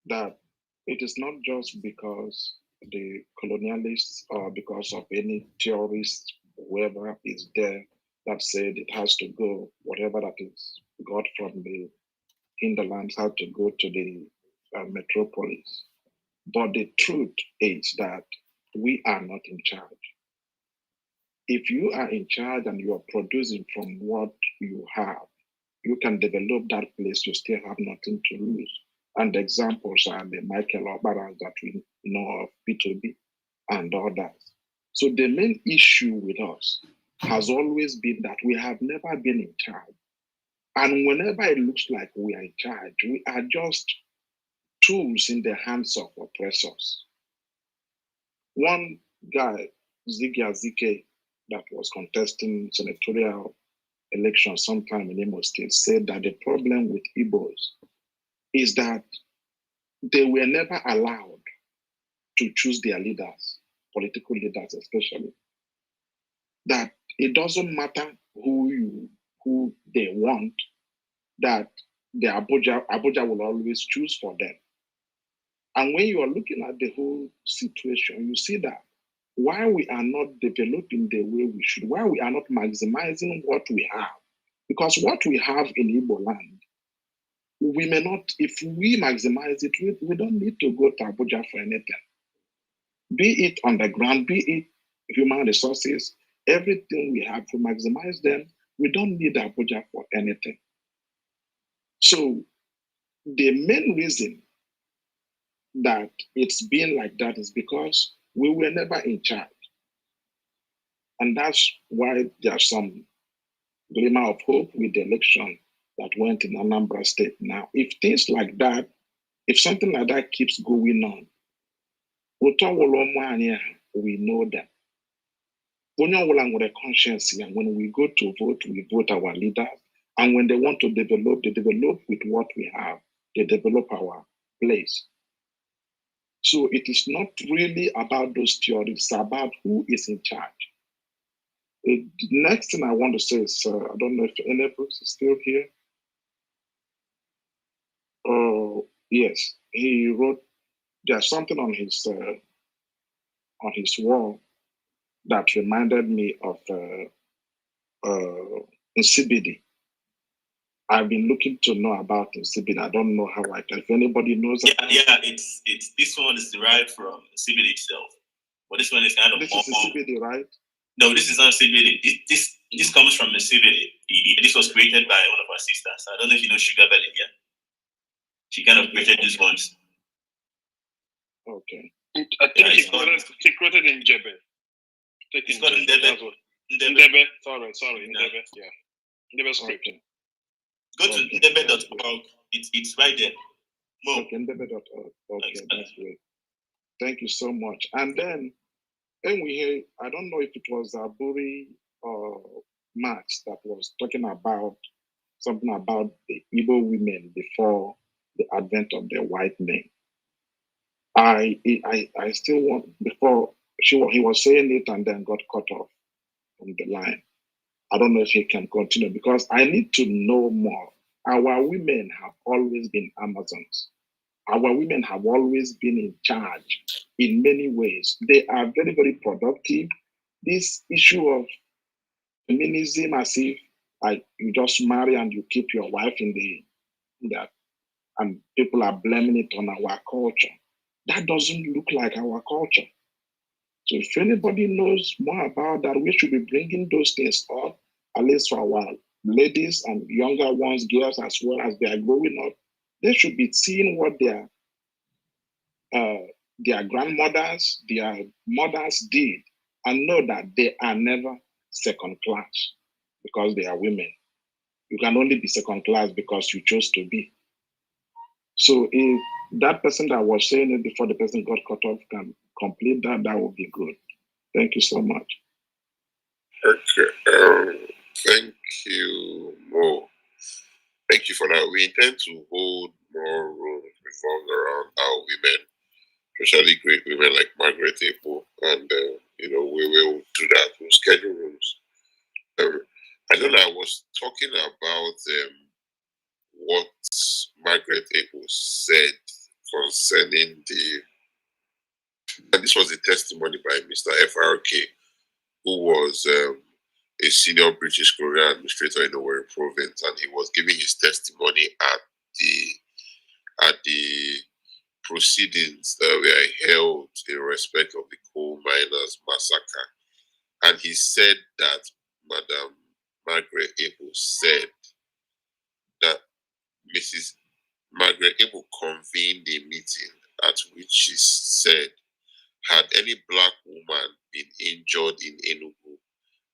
that it is not just because the colonialists or because of any theorist, whoever is there, that said it has to go, whatever that is got from the hinterlands had to go to the metropolis. But the truth is that we are not in charge. If you are in charge and you are producing from what you have, you can develop that place, you still have nothing to lose. And the examples are the Michael Obaras that we know of, P2B, and others. So the main issue with us has always been that we have never been in charge. And whenever it looks like we are in charge, we are just tools in the hands of oppressors. One guy, Ziggy Azike, that was contesting senatorial election sometime in Imo State, said that the problem with Igbos is that they were never allowed to choose their leaders, political leaders especially. That it doesn't matter who they want, that the Abuja will always choose for them. And when you are looking at the whole situation, you see that why we are not developing the way we should, why we are not maximizing what we have. Because what we have in Igbo land, we may not, if we maximize it, we don't need to go to Abuja for anything. Be it underground, be it human resources, everything we have, to maximize them, we don't need Abuja for anything. So the main reason that it's been like that is because we were never in charge. And that's why there's some glimmer of hope with the election that went in Anambra State now. If things like that, if something like that keeps going on, we know that. With a conscience, and when we go to vote, we vote our leaders. And when they want to develop, they develop with what we have. They develop our place. So it is not really about those theories, it's about who is in charge. The next thing I want to say is, I don't know if Enebus is still here. Oh, yes, he wrote, there's something on his wall that reminded me of CBD. I've been looking to know about CBD. I don't know how I can. If anybody knows, it's this one is derived from CBD itself, but this one is kind of this is CBD, right? No, this is not CBD. This comes from the CBD. This was created by one of our sisters. I don't know if you know Sugar Belly. Yeah, she kind of created these ones. Okay. I think she created in Jebe. It's called Ndebe. Ndebe. Sorry, Ndebe. Yeah, Ndebe script. Go to ndebe.org. It's right there. Mo. Okay, ndebe.org. Okay, that's great. Thank you so much. And then we hear, I don't know if it was Aburi or Max that was talking about something about the Igbo women before the advent of the white men. I still want, before he was saying it and then got cut off from the line. I don't know if he can continue because I need to know more. Our women have always been Amazons. Our women have always been in charge in many ways. They are very, very productive. This issue of feminism, as if you just marry and you keep your wife in that, and people are blaming it on our culture. That doesn't look like our culture. So if anybody knows more about that, we should be bringing those things up, at least for our ladies and younger ones, girls, as well as they are growing up. They should be seeing what their grandmothers, their mothers did, and know that they are never second class because they are women. You can only be second class because you chose to be. So if that person that was saying it before the person got cut off can complete that, that would be good. Thank you so much. Okay. Thank you, Mo. Thank you for that. We intend to hold more rooms revolved around our women, especially great women like Margaret Apple, and we will do that. We'll schedule rooms. I know that I was talking about what Margaret Apple said concerning and this was a testimony by Mr. FRK, who was a senior British colonial administrator in Owerri province, and he was giving his testimony at the proceedings that were held in respect of the coal miners massacre. And he said that Madam Margaret Apple said that Mrs. Margaret Apple convened a meeting at which she said, had any black woman been injured in Enugu,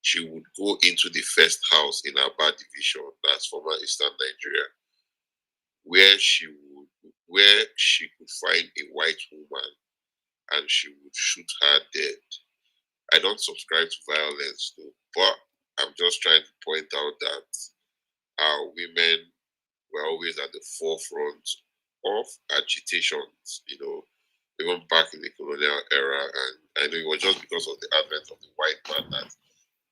she would go into the first house in Aba division, that's former Eastern Nigeria, where she could find a white woman and she would shoot her dead. I don't subscribe to violence though, but I'm just trying to point out that our women were always at the forefront of agitations, even back in the colonial era. And I know it was just because of the advent of the white man that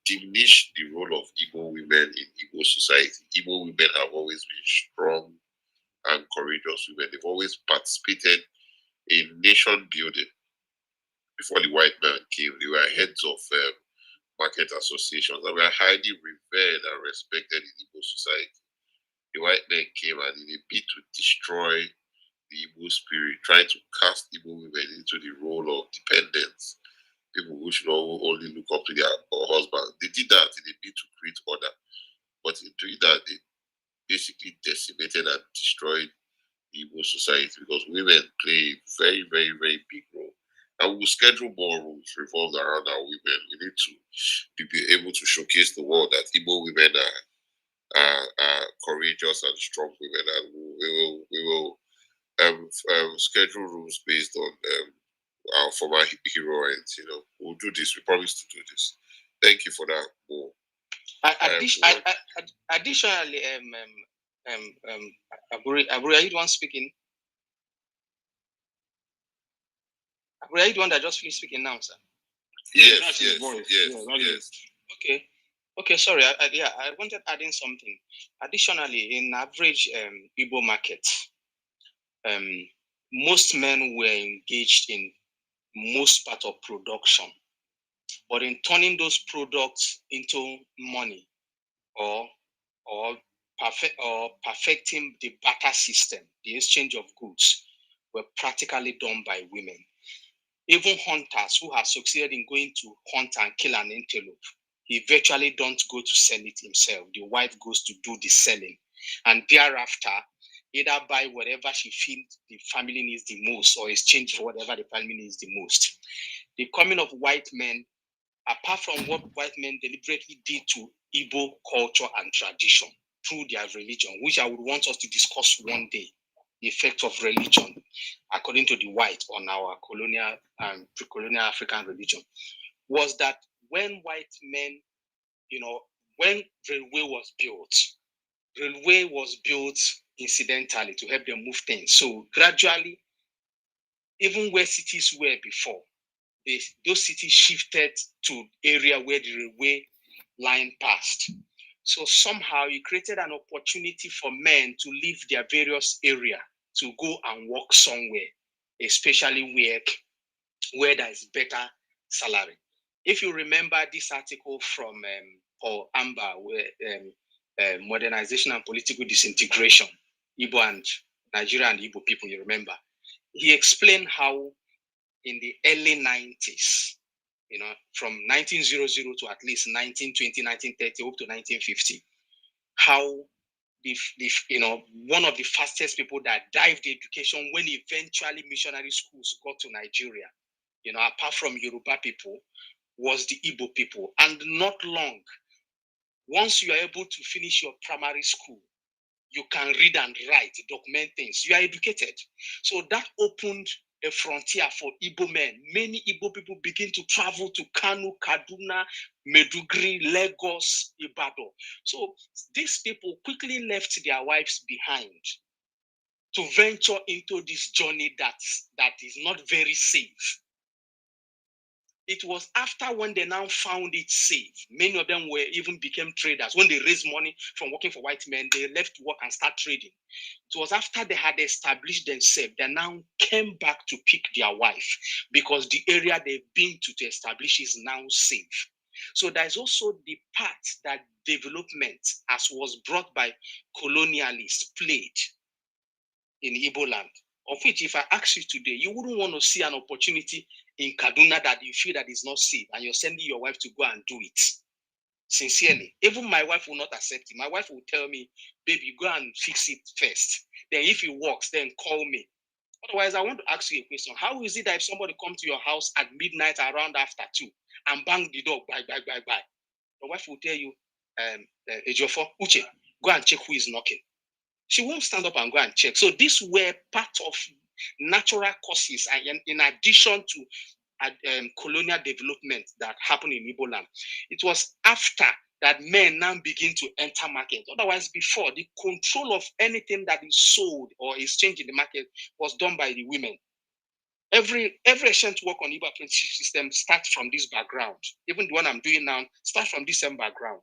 diminished the role of Igbo women in Igbo society. Igbo women have always been strong and courageous women. They've always participated in nation building. Before the white man came, they were heads of market associations and were highly revered and respected in Igbo society. The white man came and in a bid to destroy the Igbo spirit, trying to cast Igbo women into the role of dependents, people who should only look up to their husbands. They did that in a bid to create order, but in doing that, they basically decimated and destroyed the Igbo society because women play a very, very, very big role. And we'll schedule more rooms revolved around our women. We need to be able to showcase the world that Igbo women are courageous and strong women, and we will schedule rooms based on our former heroines. We'll do this. We promise to do this. Thank you for that, Mo. Additionally, Aburi, are you the one speaking? Aburi, are you the one that just finished speaking now, sir? Yes. Okay, sorry. I wanted adding something. Additionally, in average Igbo market, most men were engaged in most part of production, but in turning those products into money or perfecting the barter system, the exchange of goods, were practically done by women. Even hunters who have succeeded in going to hunt and kill an antelope, he virtually don't go to sell it himself. The wife goes to do the selling, and thereafter either buy whatever she feels the family needs the most or exchange for whatever the family needs the most. The coming of white men, apart from what white men deliberately did to Igbo culture and tradition through their religion, which I would want us to discuss one day, the effect of religion, according to the white, on our colonial and pre-colonial African religion, was that when white men, when railway was built incidentally to help them move things. So gradually, even where cities were before, those cities shifted to area where the railway line passed. So somehow it created an opportunity for men to leave their various area to go and work somewhere, especially where there is better salary. If you remember this article from Paul Amber, where modernization and political disintegration, Igbo and Nigeria and Igbo people, you remember. He explained how in the early 90s, from 1900 to at least 1920, 1930, up to 1950, how one of the fastest people that dived education when eventually missionary schools got to Nigeria, apart from Yoruba people, was the Igbo people. And not long, once you are able to finish your primary school, you can read and write, document things. You are educated. So that opened a frontier for Igbo men. Many Igbo people begin to travel to Kano, Kaduna, Meduguri, Lagos, Ibadan. So these people quickly left their wives behind to venture into this journey that is not very safe. It was after when they now found it safe. Many of them even became traders. When they raised money from working for white men, they left work and start trading. It was after they had established themselves, they now came back to pick their wife because the area they've been to establish is now safe. So there's also the part that development, as was brought by colonialists, played in Igbo land. Of which, if I ask you today, you wouldn't want to see an opportunity in Kaduna that you feel that is not safe, and you're sending your wife to go and do it. Sincerely, even my wife will not accept it. My wife will tell me, baby, go and fix it first. Then if it works, then call me. Otherwise, I want to ask you a question. How is it that if somebody comes to your house at midnight around after 2 and bang the door, bye, your wife will tell you, Ejiofor, Uche, go and check who is knocking. She won't stand up and go and check. So these were part of natural causes, and in addition to colonial development that happened in Igbo land. It was after that men now begin to enter market. Otherwise, before, the control of anything that is sold or exchanged in the market was done by the women. Every ancient work on Igbo apprenticeship system starts from this background. Even the one I'm doing now starts from this same background.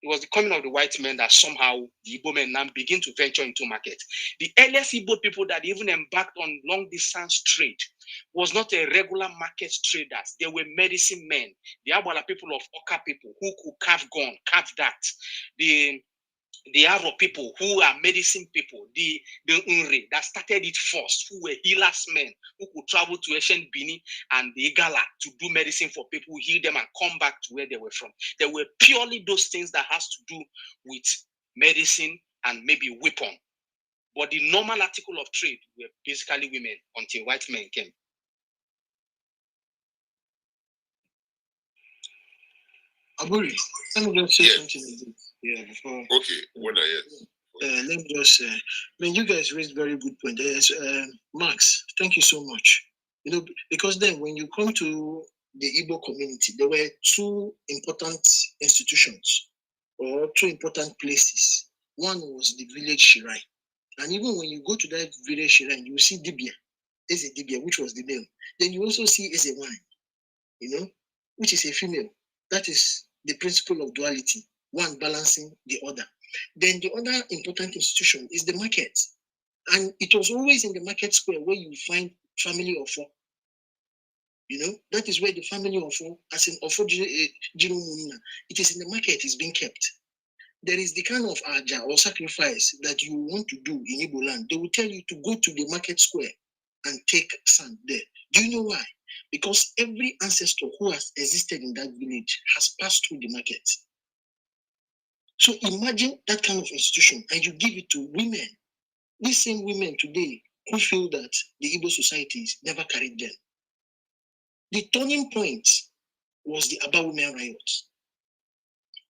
It was the coming of the white men that somehow the Igbo men now begin to venture into market. The earliest Igbo people that even embarked on long distance trade was not a regular market traders. They were medicine men. The Abala people of Oka people who could carve gun, carve that. The Aro people who are medicine people, the Unri that started it first, who were healers men, who could travel to ancient Bini and the Igala to do medicine for people, heal them and come back to where they were from. They were purely those things that has to do with medicine and maybe weapon. But the normal article of trade were basically women until white men came. Aburi, let me just say something. Yeah, before. Okay, let me just you guys raised very good point. Max, thank you so much. Because then when you come to the Igbo community, there were two important institutions or two important places. One was the village shrine. And even when you go to that village shrine, you see Dibia, Eze Dibia, which was the male. Then you also see Eze Wine, which is a female. That is the principle of duality, one balancing the other. Then the other important institution is the market. And it was always in the market square where you find family of four. That is where the family of four, as in Ofo Jirumuna, it is in the market, is being kept. There is the kind of aja or sacrifice that you want to do in Igbo land. They will tell you to go to the market square and take sand there. Do you know why? Because every ancestor who has existed in that village has passed through the market. So imagine that kind of institution and you give it to women. These same women today who feel that the Igbo societies never carried them. The turning point was the Aba Women Riot.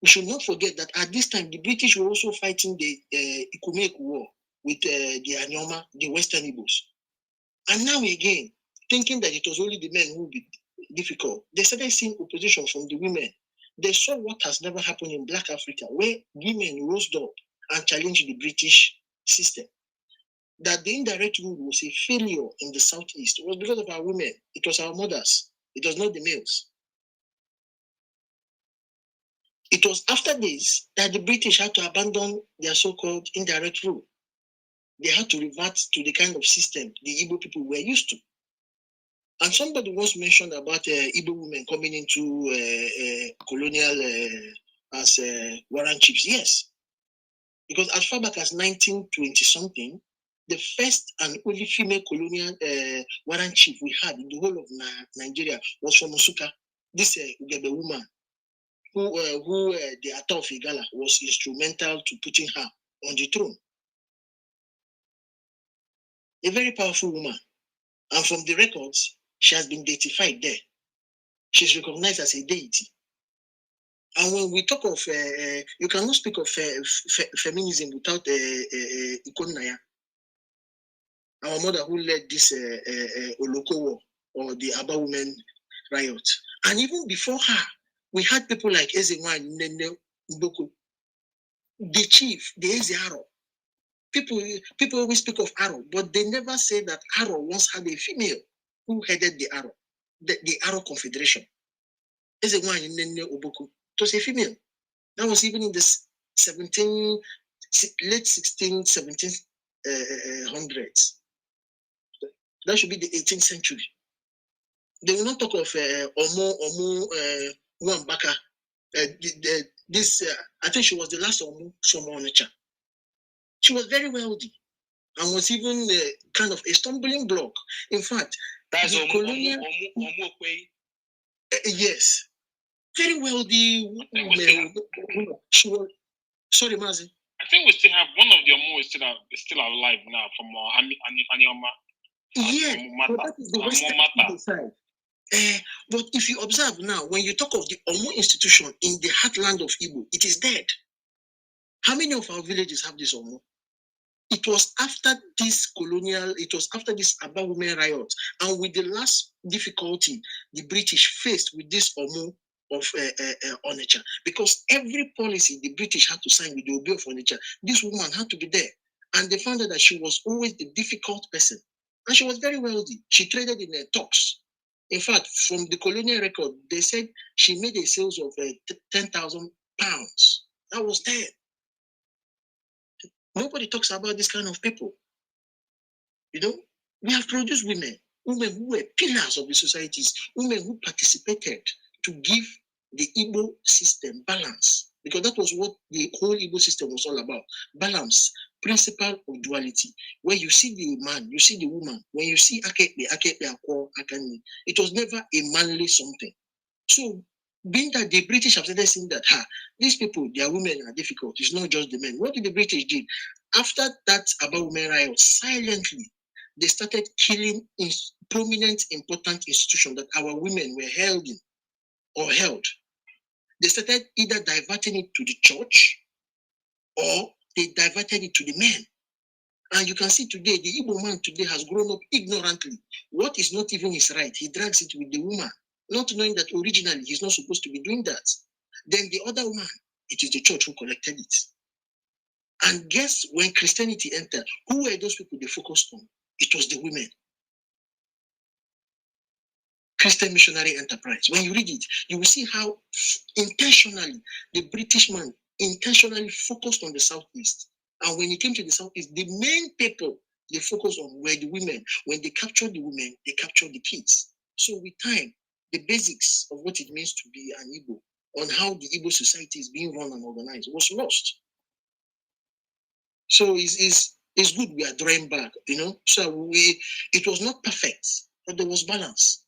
We should not forget that at this time, the British were also fighting the Ikumeku War with the Anyoma, the Western Igbos. And now again, thinking that it was only the men who would be difficult, they started seeing opposition from the women. They saw what has never happened in Black Africa, where women rose up and challenged the British system. That the indirect rule was a failure in the Southeast. It was because of our women. It was our mothers. It was not the males. It was after this that the British had to abandon their so-called indirect rule. They had to revert to the kind of system the Igbo people were used to. And somebody once mentioned about Igbo women coming into colonial as warrant chiefs. Yes. Because as far back as 1920-something, The first and only female colonial warrant chief we had in the whole of Nigeria was from Nsukka. This Ugebe woman, who the Ata of Igala was instrumental to putting her on the throne. A very powerful woman. And from the records, she has been deified there. She's recognized as a deity. And when we talk of, you cannot speak of feminism without Ikonaya, our mother who led this Oloko War or the Aba Women riot. And even before her, we had people like Ezenwa Nene Mboko, the chief, the Eze-Aro. People always speak of Aro, but they never say that Aro once had a female who headed the Aro, the Aro Confederation. Ezenwa Nene Oboko. It was a female. That was even in the late 16th, 17th hundreds. That should be the 18th century. They will not talk of Omo Nwambaka. I think she was the last Omo Onacha. She was very wealthy and was even kind of a stumbling block. In fact, that's the colonial. Yes. Very wealthy woman. She was. Sorry, Mazi. I think we still have one of the Omo is still alive now from Anioma. Yes, but that is the Western side. But if you observe now, when you talk of the Omo institution in the heartland of Igbo, it is dead. How many of our villages have this Omo? It was after this colonial, it was after this Aba women riot, and with the last difficulty the British faced with this Omo of Onitsha, because every policy the British had to sign with the Obi of Onitsha, this woman had to be there. And they found out that she was always the difficult person. And she was very wealthy. She traded in talks. In fact, from the colonial record, they said she made a sales of 10,000 pounds. That was there. Nobody talks about this kind of people. You know, we have produced women who were pillars of the societies, women who participated to give the Igbo system balance, because that was what the whole Igbo system was all about. Balance, principle of duality, where you see the man, you see the woman. When you see Akepe, Akani, it was never a manly something. So, being that the British have started saying that, these people, their women are difficult, it's not just the men. What did the British do? After that about women riot, silently, they started killing prominent, important institutions that our women were held in or held. They started either diverting it to the church or they diverted it to the men. And you can see today, the Igbo man today has grown up ignorantly. What is not even his right, he drags it with the woman, not knowing that originally he's not supposed to be doing that. Then the other one, it is the church who collected it. And guess when Christianity entered, who were those people they focused on? It was the women. Christian missionary enterprise. When you read it, you will see how intentionally the British man intentionally focused on the Southeast. And when he came to the Southeast, the main people they focused on were the women. When they captured the women, they captured the kids. So with time, the basics of what it means to be an Igbo, on how the Igbo society is being run and organized, was lost. So it's good we are drawing back, you know. So it was not perfect, but there was balance.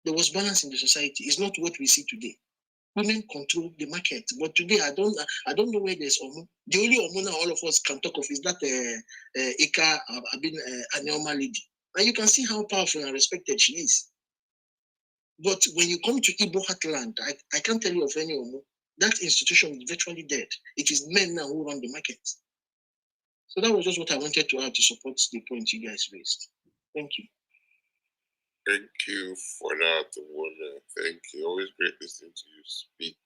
There was balance in the society. It's not what we see today. Women control the market, but today I don't know where there's Omo. The only Omo now all of us can talk of is that Ika Anioma lady, and you can see how powerful and respected she is. But when you come to Igbo heartland, I can't tell you of any Omo. That institution is virtually dead. It is men now who run the market. So that was just what I wanted to add to support the point you guys raised. Thank you. Thank you for that, Wanda. Thank you. Always great listening to you speak.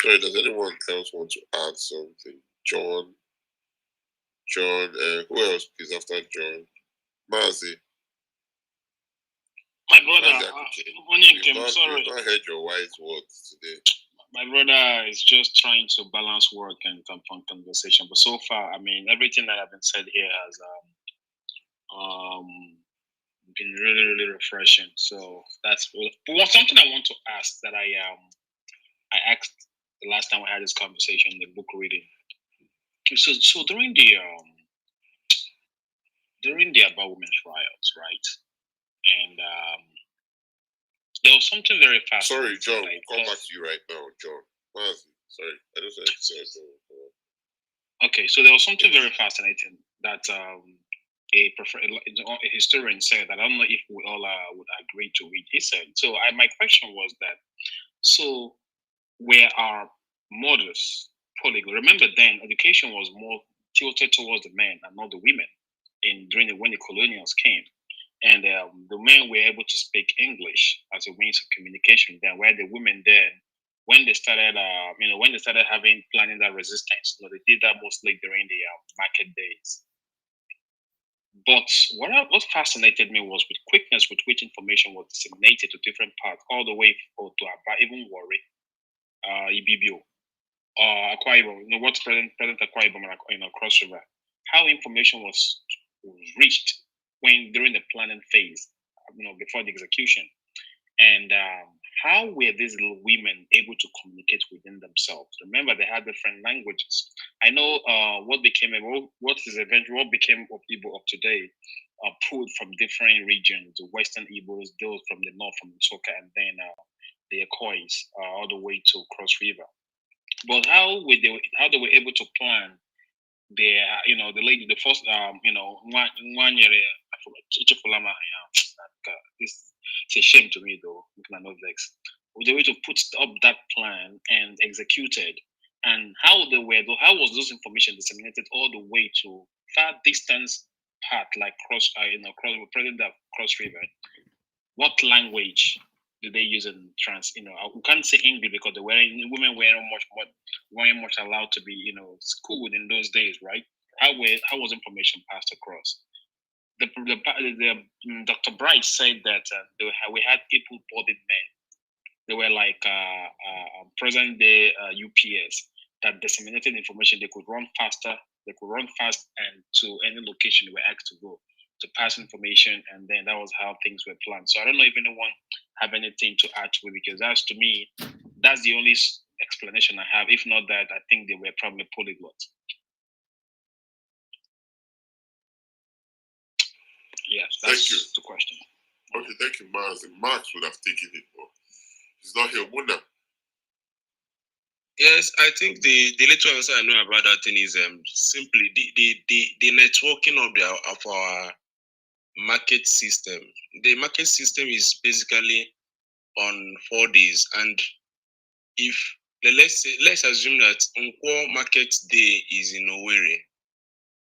Sorry, does anyone else want to add something? John, who else please after John? Mazi. My brother, sorry. You've not heard your wise words today. My brother is just trying to balance work and conversation. But so far, I mean, everything that has been said here has been really, really refreshing. So that's but something I want to ask that I asked the last time we had this conversation, the book reading. So during during the About Women's riots, right? And there was something very fascinating. Sorry, John, we'll come back to you right now, John. Sorry, I just had to say it. Okay, so there was something very fascinating that a historian said that I don't know if we all would agree to it. He said, so my question was that, so where our mothers polyglot? Remember then, education was more tilted towards the men and not the women when the colonials came. And the men were able to speak English as a means of communication. Then, where the women then, when they started, when they started planning that resistance, they did that mostly during the market days. But what fascinated me was with quickness with which information was disseminated to different parts, all the way to Aba, even Warri, Ibibio, Akwa Ibom, what's present Akwa Ibom, Cross River, how information was reached during the planning phase, before the execution, and how were these little women able to communicate within themselves? Remember, they had different languages. I know what became of Igbo of today, pulled from different regions, the Western Igbos, those from the north, from Soka, and then the Ekois, all the way to Cross River. But how they were able to plan their, the lady, the first, one year, it's a shame to me though, not vex. They were to put up that plan and executed, and how was those information disseminated all the way to far distance part like Cross River? What language did they use in trans? We can't say English because women weren't much allowed to be, schooled in those days, right? How was information passed across? Dr. Bright said that we had able-bodied men. They were like present day UPS that disseminated information. They could run faster. They could run fast and to any location they were asked to go to pass information, and then that was how things were planned. So I don't know if anyone have anything to add to it, because to me, that's the only explanation I have. If not that, I think they were probably polyglots. Yes, that's the question. Okay, thank you, Mars. Max would have taken it, but he's not here. Wonder. Yes, I think the little answer I know about that thing is simply the networking of our market system. The market system is basically on 4 days, and if let's assume that Nkwo Market Day is in Owerri,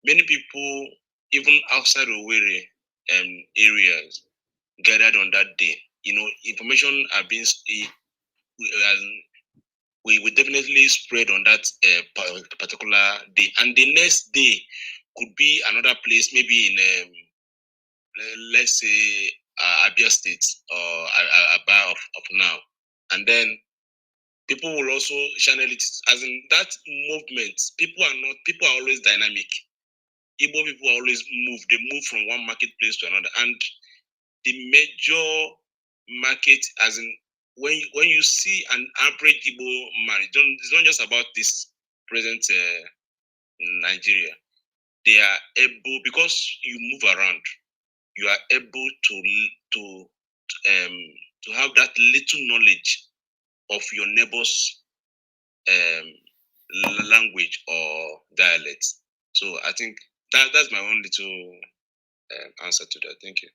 many people even outside Owerri areas gathered on that day. Information are being we will definitely spread on that particular day, and the next day could be another place, maybe in let's say Abia State or Aba of now, and then people will also channel it as in that movement. People are always dynamic. Igbo people always move. They move from one marketplace to another, and the major market, as in when you see an average Igbo man, it's not just about this present Nigeria. They are able, because you move around, you are able to have that little knowledge of your neighbor's language or dialect. So I think that's my own little answer to that. Thank you.